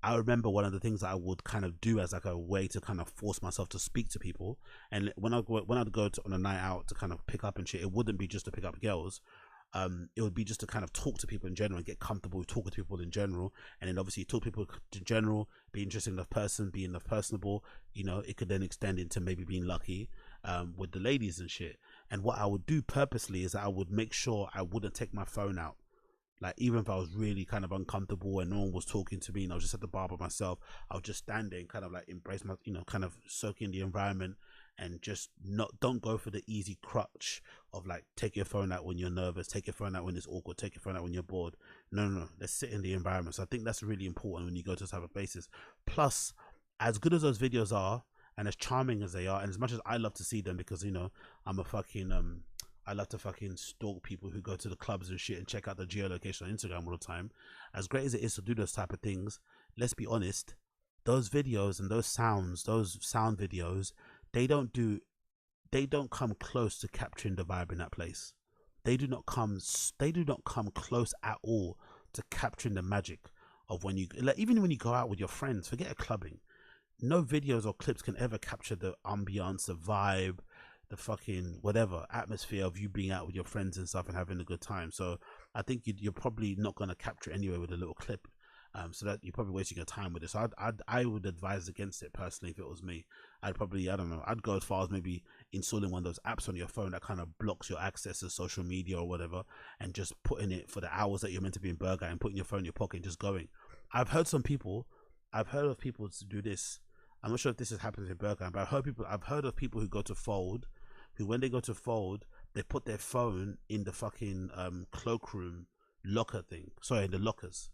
I remember one of the things that I would kind of do as like a way to kind of force myself to speak to people. And when I'd go on a night out to kind of pick up and shit, it wouldn't be just to pick up girls. It would be just to kind of talk to people in general and get comfortable with talking to people in general. And then obviously talk to people in general, be interested in the person, being the personable, you know, it could then extend into maybe being lucky with the ladies and shit. And what I would do purposely is that I would make sure I wouldn't take my phone out. Like, even if I was really kind of uncomfortable and no one was talking to me and I was just at the bar by myself, I would just stand there and kind of like embrace my, you know, kind of soak in the environment, and just don't go for the easy crutch of like, take your phone out when you're nervous, take your phone out when it's awkward, take your phone out when you're bored. No, let's sit in the environment. So I think that's really important when you go to those type of places. Plus, as good as those videos are and as charming as they are, and as much as I love to see them, because, you know, I'm a fucking I love to fucking stalk people who go to the clubs and shit and check out the geolocation on Instagram all the time. As great as it is to do those type of things, let's be honest, those videos and those sound videos, they don't come close to capturing the vibe in that place. They do not come close at all to capturing the magic of when you, like, even when you go out with your friends, forget a clubbing, no videos or clips can ever capture the ambiance, the vibe, the fucking whatever atmosphere of you being out with your friends and stuff and having a good time. So I think you're probably not going to capture it anyway with a little clip, so that you're probably wasting your time with it. So I would advise against it personally. If it was me, I'd probably, I don't know, I'd go as far as maybe installing one of those apps on your phone that kind of blocks your access to social media or whatever, and just putting it for the hours that you're meant to be in Berghain and putting your phone in your pocket and just going. I've heard of people to do this. I'm not sure if this has happened in Berghain, but I've heard of people who go to Fold, who when they go to Fold, they put their phone in the fucking cloakroom locker thing. Sorry, in the lockers.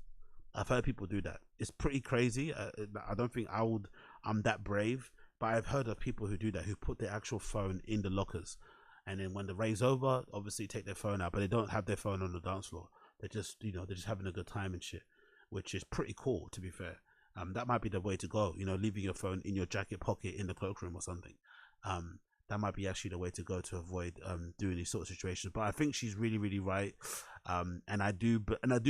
I've heard people do that. It's pretty crazy. I don't think I'm that brave, but I've heard of people who do that, who put their actual phone in the lockers, and then when the rave's over, obviously take their phone out, but they don't have their phone on the dance floor. They're just, you know, they're just having a good time and shit, which is pretty cool, to be fair. That might be the way to go, you know, leaving your phone in your jacket pocket in the cloakroom or something. That might be actually the way to go to avoid doing these sort of situations. But I think she's really, really right, and I do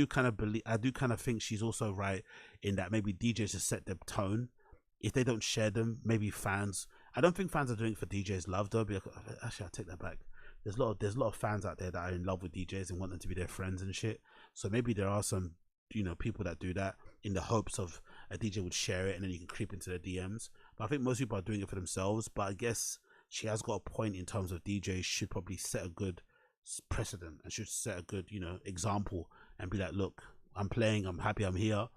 kind of think she's also right in that maybe DJs just set the tone. If they don't share them, maybe fans. I don't think fans are doing it for DJs' love though. Because, actually, I take that back. There's a lot of fans out there that are in love with DJs and want them to be their friends and shit. So maybe there are some, you know, people that do that in the hopes of a DJ would share it and then you can creep into their DMs. But I think most people are doing it for themselves. But I guess she has got a point in terms of DJs should probably set a good precedent and should set a good, you know, example and be like, look, I'm playing, I'm happy, I'm here.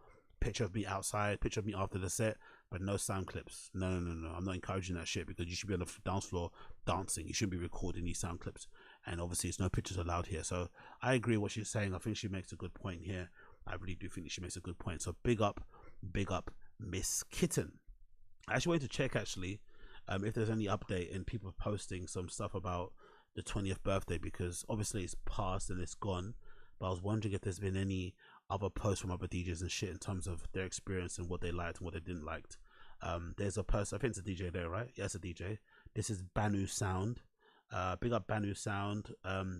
Picture of me outside, picture of me after the set, but no sound clips. No. I'm not encouraging that shit, because you should be on the dance floor dancing. You shouldn't be recording these sound clips. And obviously, it's no pictures allowed here. So I agree with what she's saying. I think she makes a good point here. I really do think that she makes a good point. So big up, Miss Kitten. I actually wanted to check, actually. if there's any update and people posting some stuff about the 20th birthday, because obviously it's past and it's gone, but I was wondering if there's been any other posts from other DJs and shit in terms of their experience and what they liked and what they didn't like. There's a person, I think it's a DJ there, right? Yeah, it's a DJ. This is Banu Sound. Big up Banu Sound.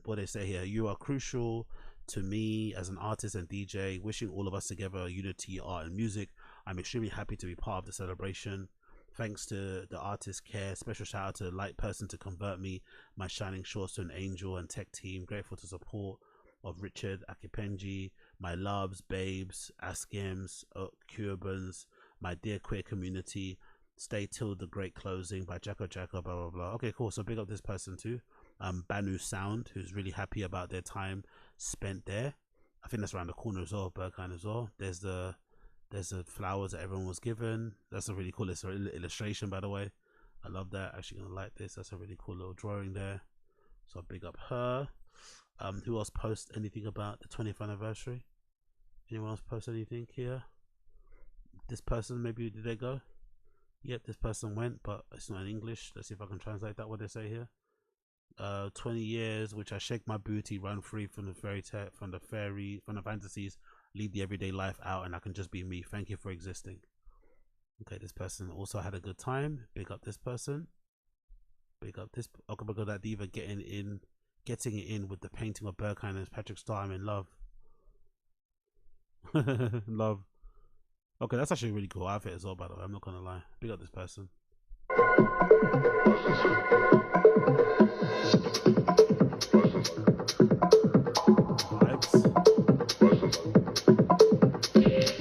What they say here: you are crucial to me as an artist and DJ. Wishing all of us together unity, art and music. I'm extremely happy to be part of the celebration. Thanks to the artist care. Special shout out to the light person to convert me, my shining shorts to an angel and tech team. Grateful to support of Richard Akipenji, my loves, babes, Askims, Cubans, my dear queer community. Stay till the great closing by Jacko Jacko, blah blah blah. Okay, cool. So big up this person too. Banu Sound, who's really happy about their time spent there. I think that's around the corner as well, Berghain as well. There's the flowers that everyone was given. That's a really cool illustration, by the way. I love that. Actually gonna like this. That's a really cool little drawing there. So big up her. Who else post anything about the 20th anniversary? Anyone else post anything here? This person, maybe, did they go? Yep, this person went, but it's not in English. Let's see if I can translate that, what they say here. 20 years, which I shake my booty, run free from the from the fantasies, leave the everyday life out, and I can just be me. Thank you for existing. Okay, this person also had a good time. Big up this person. Big up this. Okay, because that diva getting it in with the painting of Berghain and Patrick Star. I'm in love. Love. Okay, that's actually a really cool outfit as well, by the way. I'm not gonna lie. Big up this person. Vibes.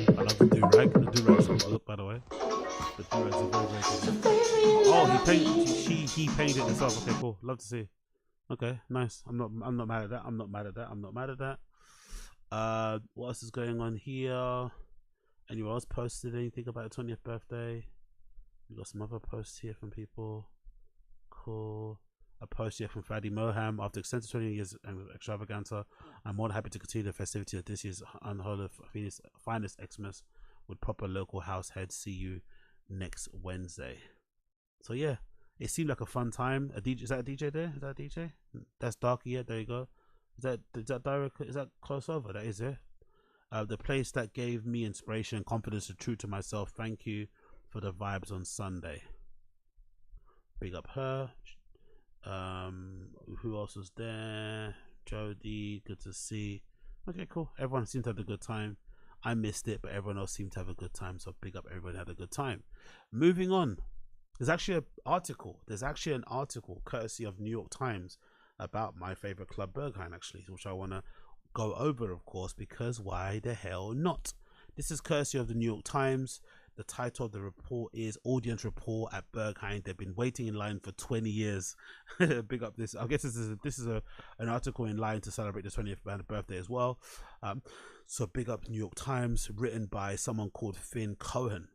I love the do-rag. The do-rag's a good look, by the way. The do-rag's a very, very good look. Oh, he painted it himself. Okay, cool. Love to see. Okay, nice. I'm not mad at that. I'm not mad at that. I'm not mad at that. What else is going on here? Anyone else posted anything about the 20th birthday? We got some other posts here from people. Cool. A post here from Fadi Moham. After extensive 20 years extravaganza, I'm more than happy to continue the festivity of this year's unholy finest Xmas with proper local house heads. See you next Wednesday. So yeah, it seemed like a fun time. A DJ, is that a DJ there? Is that a DJ? That's Darky. Yeah, there you go. Is that direct? Is that close over? That is it. The place that gave me inspiration and confidence to true to myself. Thank you for the vibes on Sunday. Big up her. Who else was there? Jody, good to see. Okay, cool. Everyone seemed to have a good time. I missed it, but everyone else seemed to have a good time. So big up, everyone had a good time. Moving on. There's actually an article. There's actually an article courtesy of New York Times about my favorite club, Berghain, actually, which I want to go over, of course, because why the hell not? This is courtesy of the New York Times. The title of the report is Audience Report at Berghain. They've been waiting in line for 20 years. Big up this. I guess this is an article in line to celebrate the 20th birthday as well. So big up New York Times, written by someone called Finn Cohen.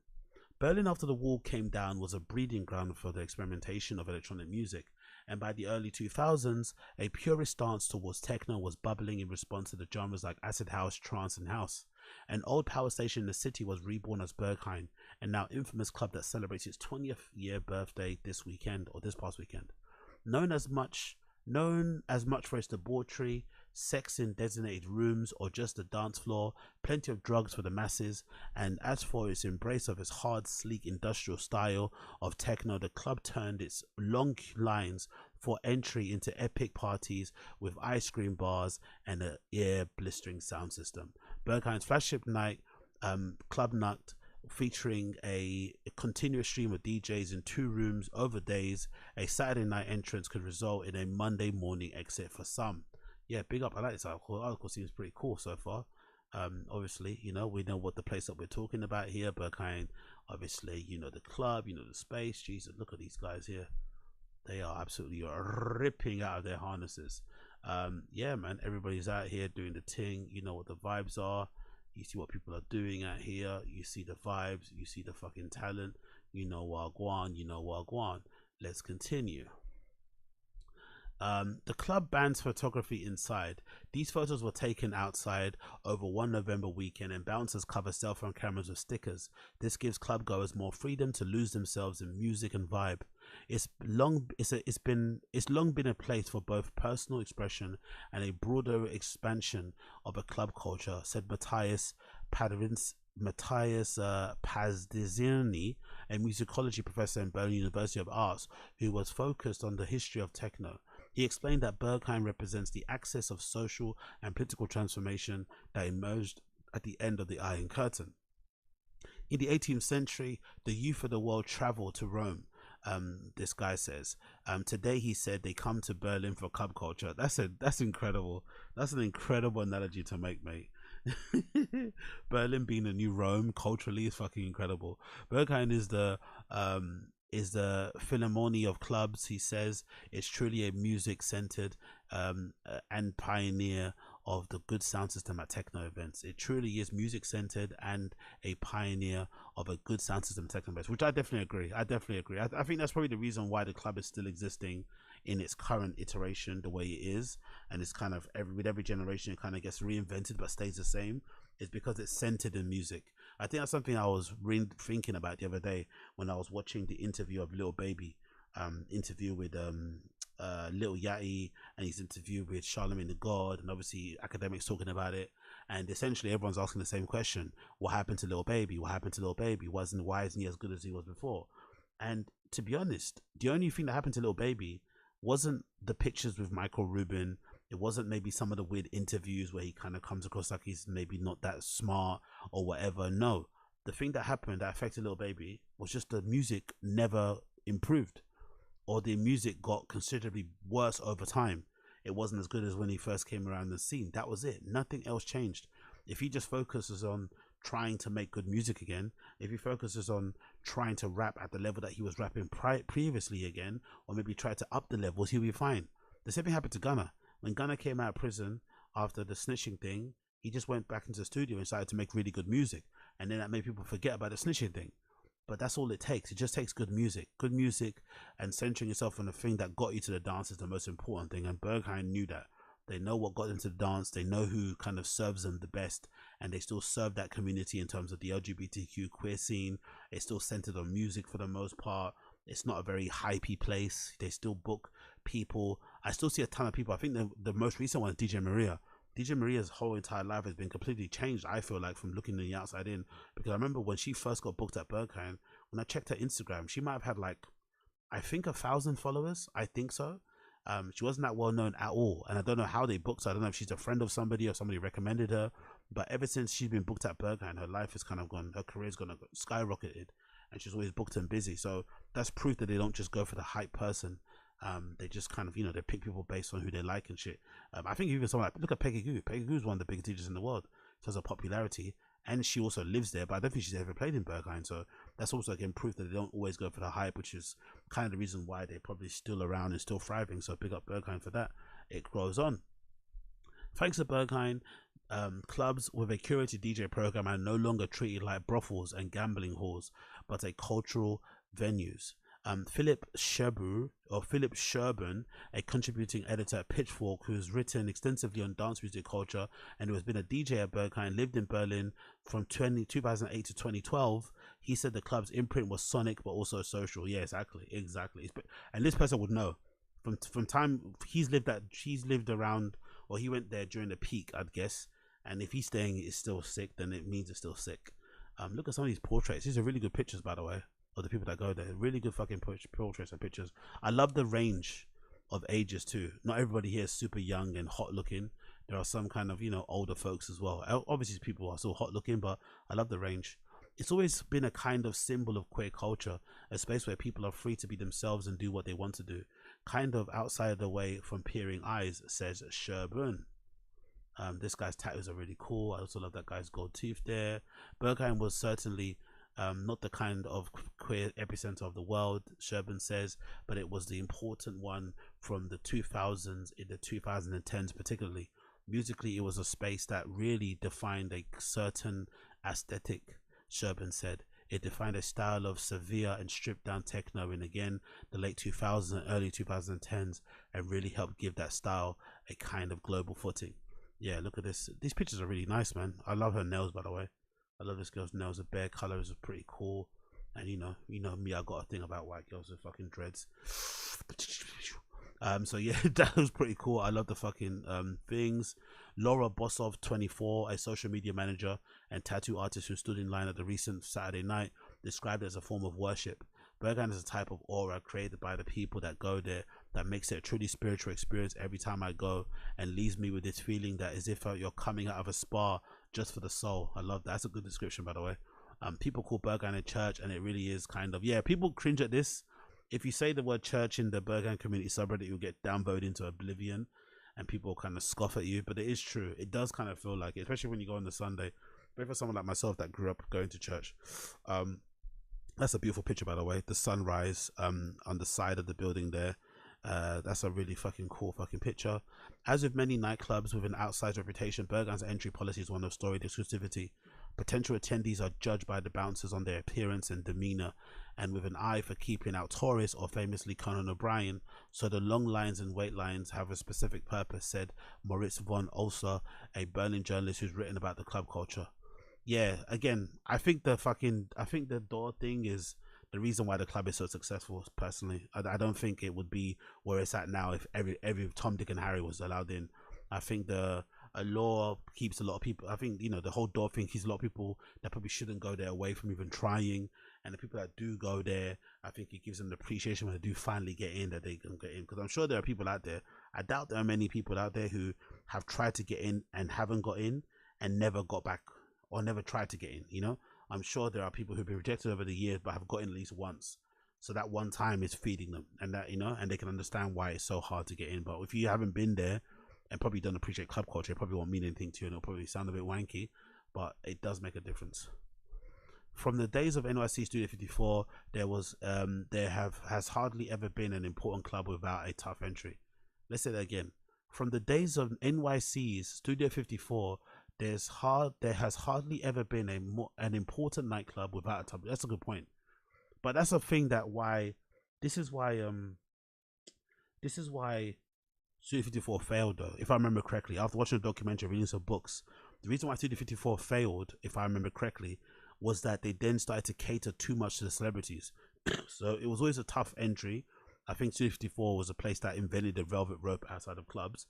Berlin after the wall came down was a breeding ground for the experimentation of electronic music, and by the early 2000s, a purist stance towards techno was bubbling in response to the genres like acid house, trance, and house. An old power station in the city was reborn as Berghain, a now infamous club that celebrates its 20th year birthday this past weekend. Known as much for its debauchery, sex in designated rooms, or just a dance floor, plenty of drugs for the masses, and as for its embrace of its hard, sleek industrial style of techno, the club turned its long lines for entry into epic parties with ice cream bars and an ear-blistering sound system. Berghain's flagship night, Club Nut, featuring a continuous stream of DJs in 2 rooms over days. A Saturday night entrance could result in a Monday morning exit for some. Yeah, big up. I like this article. The article seems pretty cool so far. Obviously, we know what the place that we're talking about here, Berghain. Obviously, the club, the space. Jesus, look at these guys here. They are absolutely ripping out of their harnesses. Yeah, man, everybody's out here doing the thing. You know what the vibes are. You see what people are doing out here. You see the vibes. You see the fucking talent. Wagwan. Let's continue. The club bans photography inside. These photos were taken outside over one November weekend, and bouncers cover cell phone cameras with stickers. This gives club goers more freedom to lose themselves in music and vibe. It's long been a place for both personal expression and a broader expansion of a club culture, said Matthias Pazdiziani, a musicology professor in Berlin University of Arts, who was focused on the history of techno. He explained that Berghain represents the axis of social and political transformation that emerged at the end of the Iron Curtain. In the 18th century, the youth of the world traveled to Rome. This guy says, today he said they come to Berlin for club culture. That's incredible. That's an incredible analogy to make, mate. Berlin being the new Rome culturally is fucking incredible. Berghain is the Philharmonie of clubs. He says it's truly a music centered and pioneer of the good sound system at techno events. It truly is music centered and a pioneer of a good sound system at techno events, which I definitely agree. I think that's probably the reason why the club is still existing in its current iteration the way it is, and it's kind of with every generation it kind of gets reinvented but stays the same, is because it's centered in music. I think that's something I was thinking about the other day when I was watching the interview of Lil Baby, interview with Lil Yachty, and his interview with Charlemagne the God, and obviously academics talking about it, and essentially everyone's asking the same question: what happened to Lil Baby? Why isn't he as good as he was before? And to be honest, the only thing that happened to Lil Baby wasn't the pictures with Michael Rubin. It wasn't maybe some of the weird interviews where he kind of comes across like he's maybe not that smart or whatever. No, the thing that happened that affected Lil Baby was just the music never improved, or the music got considerably worse over time. It wasn't as good as when he first came around the scene. That was it. Nothing else changed. If he just focuses on trying to make good music again, if he focuses on trying to rap at the level that he was rapping previously again, or maybe try to up the levels, he'll be fine. The same thing happened to Gunna. When Gunna came out of prison after the snitching thing, he just went back into the studio and started to make really good music, and then that made people forget about the snitching thing. But that's all it takes. It just takes good music, and centering yourself on the thing that got you to the dance is the most important thing. And Berghain knew that. They know what got them to the dance. They know who kind of serves them the best, and they still serve that community in terms of the LGBTQ queer scene. It's still centered on music for the most part. It's not a very hypey place. They still book people. I still see a ton of people. I think the most recent one is DJ Maria. DJ Maria's whole entire life has been completely changed, I feel like, from looking on the outside in. Because I remember when she first got booked at Berghain, when I checked her Instagram, she might have had like, I think 1,000 followers. I think so. She wasn't that well known at all. And I don't know how they booked her. I don't know if she's a friend of somebody or somebody recommended her. But ever since she's been booked at Berghain, her life has kind of gone, her career's gone skyrocketed. And she's always booked and busy. So that's proof that they don't just go for the hype person. They just kind of, they pick people based on who they like and shit. I think even someone like, look at Peggy Gou. Peggy Gou's one of the biggest DJs in the world in terms of popularity, and she also lives there, but I don't think she's ever played in Berghain. So that's also again proof that they don't always go for the hype, which is kind of the reason why they're probably still around and still thriving. So pick up Berghain for that. It grows on. Thanks to Berghain, clubs with a curated DJ program are no longer treated like brothels and gambling halls, but a cultural venues. Philip Sherburn, a contributing editor at Pitchfork, who's written extensively on dance music culture and who has been a DJ at Berghain, lived in Berlin from 2008 to 2012. He said the club's imprint was sonic but also social. Yeah, exactly. And this person would know from time he's lived around, or he went there during the peak, I'd guess. And if he's saying it's still sick, then it means it's still sick. Look at some of these portraits. These are really good pictures, by the way, of the people that go there. Really good fucking portraits and pictures. I love the range of ages too. Not everybody here is super young and hot looking. There are some kind of, older folks as well. Obviously people are still hot looking, but I love the range. It's always been a kind of symbol of queer culture, a space where people are free to be themselves and do what they want to do, kind of outside the way from peering eyes, says Sherburn. This guy's tattoos are really cool. I also love that guy's gold teeth there. Berghain was certainly not the kind of queer epicenter of the world, Sherburn says, but it was the important one from the 2000s, in the 2010s particularly. Musically, it was a space that really defined a certain aesthetic, Sherburn said. It defined a style of severe and stripped down techno in, again, the late 2000s and early 2010s, and really helped give that style a kind of global footing. Yeah, look at this. These pictures are really nice, man. I love her nails, by the way. I love this girl's nails. The bare colors are pretty cool. And you know me, I got a thing about white girls with fucking dreads. So yeah, that was pretty cool. I love the fucking things. Laura Bossov, 24, a social media manager and tattoo artist who stood in line at the recent Saturday night, described it as a form of worship. Berghain is a type of aura created by the people that go there that makes it a truly spiritual experience every time I go, and leaves me with this feeling that as if you're coming out of a spa just for the soul. I love that. That's a good description, by the way. People call Berghain a church, and it really is kind of, yeah, people cringe at this. If you say the word church in the Berghain community subreddit, you'll get downvoted into oblivion and people kind of scoff at you, but it is true. It does kind of feel like it, especially when you go on the Sunday. But for someone like myself that grew up going to church, that's a beautiful picture, by the way. The sunrise on the side of the building there. That's a really fucking cool fucking picture. As with many nightclubs with an outsized reputation, Berghain's entry policy is one of storied exclusivity. Potential attendees are judged by the bouncers on their appearance and demeanor, and with an eye for keeping out tourists, or famously Conan O'Brien. So the long lines and wait lines have a specific purpose, said Moritz von Ulser, a Berlin journalist who's written about the club culture. Yeah, again, I think the door thing is the reason why the club is so successful. Personally, I don't think it would be where it's at now if every Tom, Dick and Harry was allowed in. I think a law keeps a lot of people. I think, the whole door thing keeps a lot of people that probably shouldn't go there away from even trying. And the people that do go there, I think it gives them the appreciation when they do finally get in, that they can get in. Because I'm sure there are people out there. I doubt there are many people out there who have tried to get in and haven't got in and never got back, or never tried to get in. I'm sure there are people who've been rejected over the years but have got in at least once. So that one time is feeding them, and that, and they can understand why it's so hard to get in. But if you haven't been there and probably don't appreciate club culture, it probably won't mean anything to you, and it'll probably sound a bit wanky, but it does make a difference. From the days of NYC Studio 54, has hardly ever been an important club without a tough entry. Let's say that again. From the days of NYC's Studio 54, there has hardly ever been an important nightclub without a tough. That's a good point. But that's a thing this is why Studio 54 failed, though, if I remember correctly. After watching a documentary, reading some books, the reason why Studio 54 failed, if I remember correctly, was that they then started to cater too much to the celebrities. So it was always a tough entry. I think Studio 54 was a place that invented the velvet rope outside of clubs.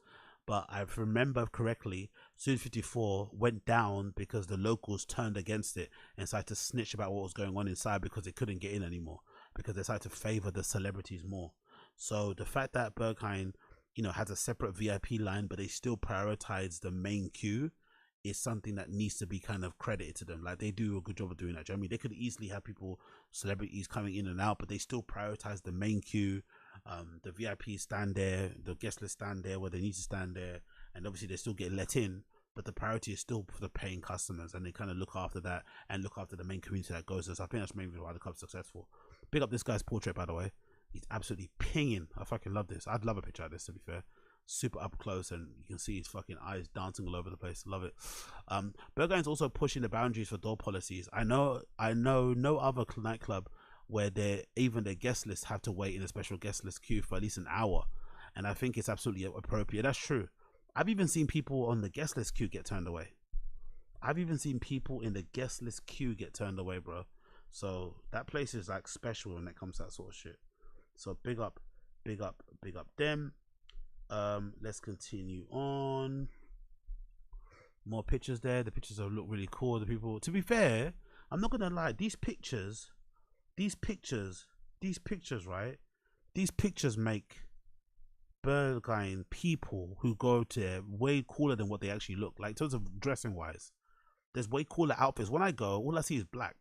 But I remember correctly, Studio 54 went down because the locals turned against it and started to snitch about what was going on inside because they couldn't get in anymore, because they started to favor the celebrities more. So the fact that Berghain, has a separate VIP line, but they still prioritize the main queue, is something that needs to be kind of credited to them. Like, they do a good job of doing that. Do you know what I mean? They could easily have celebrities coming in and out, but they still prioritize the main queue. The VIP stand there, the guest list stand there where they need to stand there, and obviously they still get let in, but the priority is still for the paying customers, and they kind of look after that and look after the main community that goes there. So I think that's maybe why the club's successful. Pick up this guy's portrait, by the way. He's absolutely pinging. I fucking love this. I'd love a picture of this, to be fair. Super up close, and you can see his fucking eyes dancing all over the place. Love it. Berghain's also pushing the boundaries for door policies. I know no other nightclub where even their guest lists have to wait in a special guest list queue for at least an hour, and I think it's absolutely appropriate. That's true. I've even seen people on the guest list queue get turned away. Bro. So that place is like special when it comes to that sort of shit. So big up them. Let's continue on. More pictures there. The pictures look really cool. The people, to be fair, I'm not gonna lie, these pictures, right? These pictures make Berghain people who go to there way cooler than what they actually look like. In terms of dressing wise, there's way cooler outfits. When I go, all I see is black.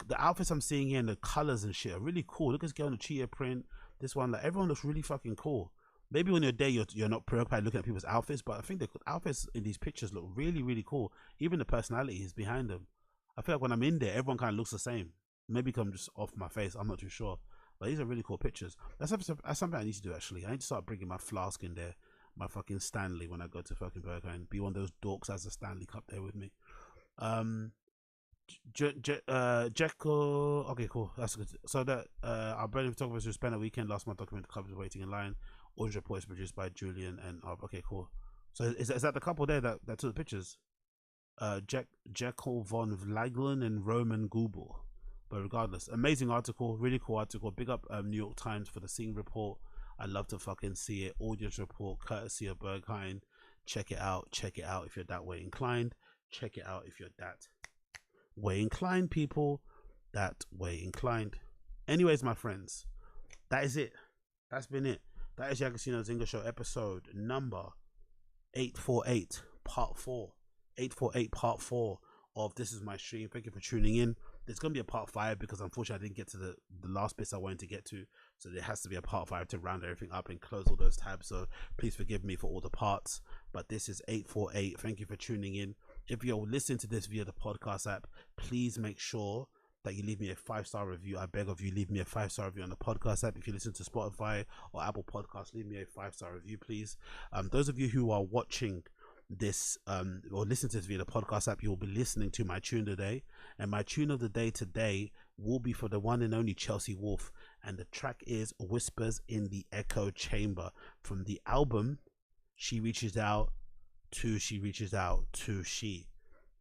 The outfits I'm seeing here and the colors and shit are really cool. Look at this girl on the cheetah print. This one, like, everyone looks really fucking cool. Maybe when you're there, you're not preoccupied looking at people's outfits, but I think the outfits in these pictures look really, really cool. Even the personalities behind them. I feel like when I'm in there, everyone kind of looks the same. Maybe I'm just off my face. I'm not too sure. But these are really cool pictures. That's something I need to do, actually. I need to start bringing my flask in there. My fucking Stanley when I go to fucking Berghain. Be one of those dorks as a Stanley Cup there with me. Jekyll. Okay, cool. That's good. So that our brother photographers who spent a weekend last month documenting the couple waiting in line. Audio report is produced by Julian and okay, cool. So is that the couple there that took the pictures? Jekyll von Vlaglen and Roman Gubel. But regardless, amazing article, really cool article. Big up New York Times for the scene report. I love to fucking see it. Audience report, courtesy of Berghain. Check it out. Check it out if you're that way inclined. Check it out if you're that way inclined, people. That way inclined. Anyways, my friends, that is it. That's been it. That is Yagosino Zinga Show episode number 848, part 4. 848, part 4 of This Is My Stream. Thank you for tuning in. There's going to be a part 5 because unfortunately I didn't get to the last bits I wanted to get to. So there has to be a part 5 to round everything up and close all those tabs. So please forgive me for all the parts. But this is 848. Thank you for tuning in. If you're listening to this via the podcast app, please make sure that you leave me a 5-star review. I beg of you, leave me a 5-star review on the podcast app. If you listen to Spotify or Apple Podcasts, leave me a 5-star review, please. Those of you who are watching this or listen to this via the podcast app, you will be listening to my tune today, and my tune of the day today will be for the one and only Chelsea Wolfe, and the track is Whispers in the Echo Chamber from the album She Reaches Out to She.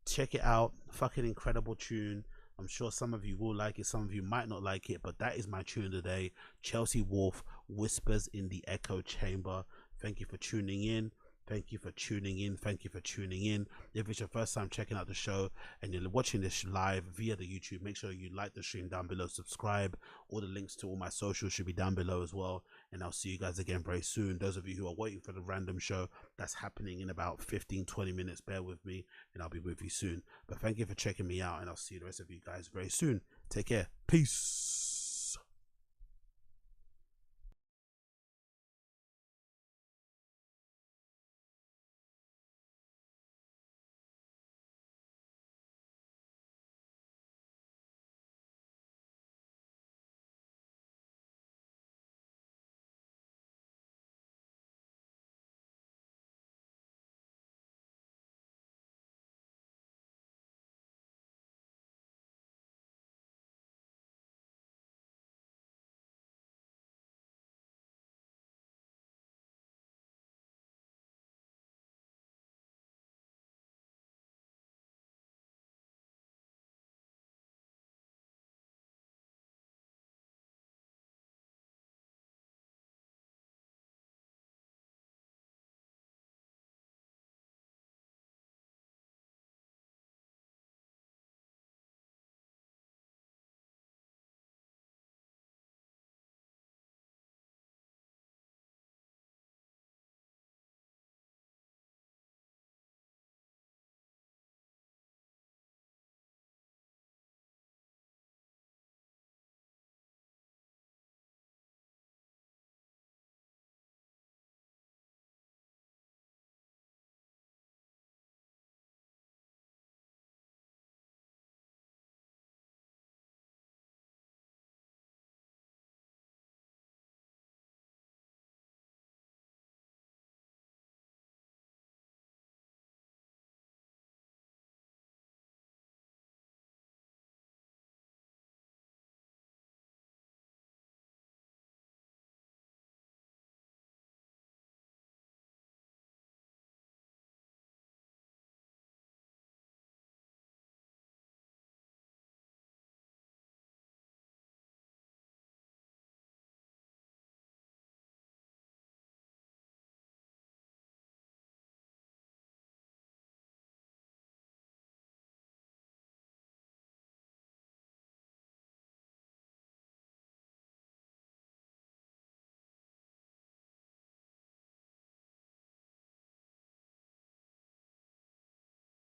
Check it out. Fucking incredible tune. I'm sure some of you will like it, some of you might not like it, but that is my tune today. Chelsea Wolfe, Whispers in the Echo Chamber. Thank you for tuning in. Thank you for tuning in. Thank you for tuning in. If it's your first time checking out the show and you're watching this live via the YouTube, make sure you like the stream down below, subscribe. All the links to all my socials should be down below as well. And I'll see you guys again very soon. Those of you who are waiting for the random show, that's happening in about 15-20 minutes. Bear with me and I'll be with you soon. But thank you for checking me out, and I'll see the rest of you guys very soon. Take care. Peace.